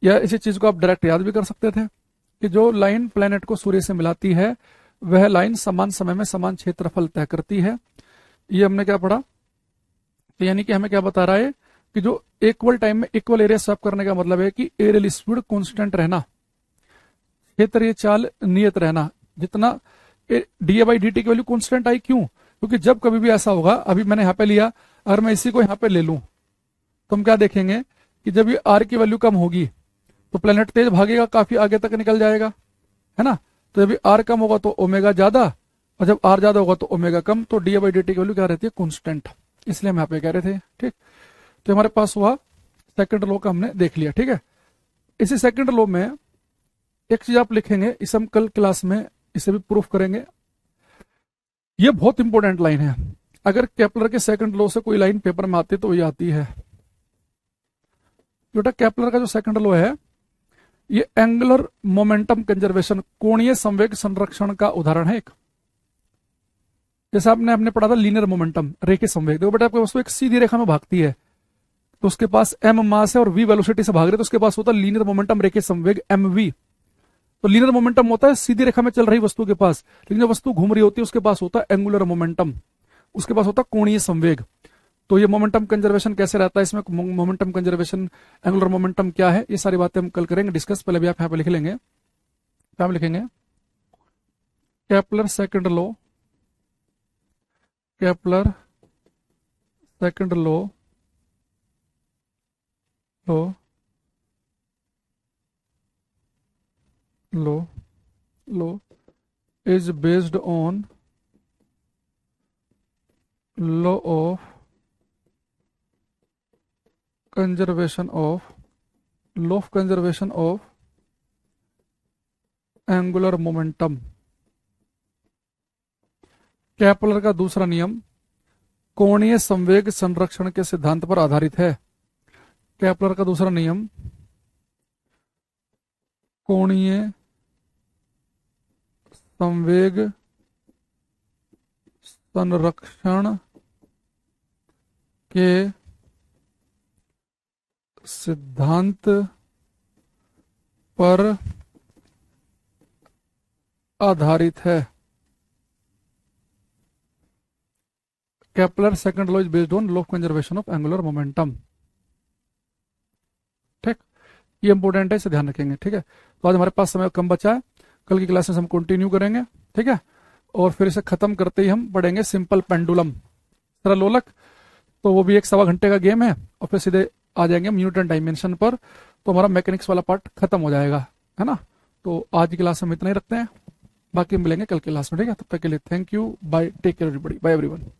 या इसी चीज को आप डायरेक्ट याद भी कर सकते थे कि जो लाइन प्लेनेट को सूर्य से मिलाती है वह लाइन समान समय में समान क्षेत्रफल तय करती है। ये हमने क्या पढ़ा, तो यानी कि हमें क्या बता रहा है कि जो इक्वल टाइम में इक्वल एरिया स्वैप करने का मतलब है कि एरियल स्पीड कांस्टेंट रहना, क्षेत्रीय चाल नियत रहना। जितना डी बाई डी टी की वैल्यू कांस्टेंट आई, क्यों, क्योंकि जब कभी भी ऐसा होगा, अभी मैंने यहाँ पे लिया, अगर मैं इसी को यहाँ पे ले लूं तो हम क्या देखेंगे कि जब ये आर की वैल्यू कम होगी तो प्लेनेट तेज भागेगा, काफी आगे तक निकल जाएगा, है ना। तो जब आर कम होगा तो ओमेगा ज्यादा, और जब आर ज्यादा होगा तो ओमेगा कम। तो डी बाई डी टी की वैल्यू क्या रहती है, कांस्टेंट। इसलिए हम यहाँ पे कह रहे थे। ठीक, तो हमारे पास हुआ सेकंड लॉ का हमने देख लिया। ठीक है, इसी सेकंड लॉ में एक चीज आप लिखेंगे, इसे हम कल क्लास में इसे भी प्रूफ करेंगे। ये बहुत इंपॉर्टेंट लाइन है, अगर केपलर के सेकंड लॉ से कोई लाइन पेपर में आती है तो ये आती है। बेटा केपलर का जो सेकंड लॉ है ये एंगुलर मोमेंटम कंजर्वेशन, कोणीय संवेग संरक्षण का उदाहरण है एक। जैसे आपने हमने पढ़ा था लीनियर मोमेंटम, रेखीय संवेग। देखो बेटा आपके वस्तु एक सीधी रेखा में भागती है तो उसके पास m मास है और v वेलोसिटी से भाग रही है, तो उसके पास होता है लीनियर मोमेंटम रेखीय संवेग mv। तो लीनियर मोमेंटम होता है सीधी रेखा में चल रही वस्तु के पास, लेकिन जब वस्तु घूम रही होती है उसके पास होता है एंगुलर मोमेंटम, उसके पास होता है कोणीय संवेग। तो ये मोमेंटम कंजर्वेशन कैसे रहता है, इसमें मोमेंटम कंजर्वेशन, एंगुलर मोमेंटम क्या है, ये सारी बातें हम कल करेंगे डिस्कस। पहले भी आप यहाँ पे लिख लेंगे, क्या लिखेंगे, Kepler second law, Kepler second law law is based on law of conservation of angular momentum. Kepler का दूसरा नियम कोणीय संवेग संरक्षण के सिद्धांत पर आधारित है। केपलर का दूसरा नियम कोणीय संवेग संरक्षण के सिद्धांत पर आधारित है। Kepler second law is based on law of conservation of angular momentum. ठीक, ये इंपॉर्टेंट है, इसे ध्यान रखेंगे। ठीक है, तो आज हमारे पास समय कम बचा है, कल की क्लासेस हम कंटिन्यू करेंगे। ठीक है, और फिर इसे खत्म करते ही हम पढ़ेंगे सिंपल पेंडुलम सरल लोलक, तो वो भी 1 सवा घंटे का गेम है, और फिर सीधे आ जाएंगे हम न्यूटन डायमेंशन पर, तो हमारा मैकेनिक्स वाला पार्ट खत्म हो जाएगा, है ना। तो आज की क्लास हम इतना ही रखते हैं, बाकी मिलेंगे कल की क्लास में। ठीक है, तब तक के लिए thank you, bye, take care everybody, bye everyone.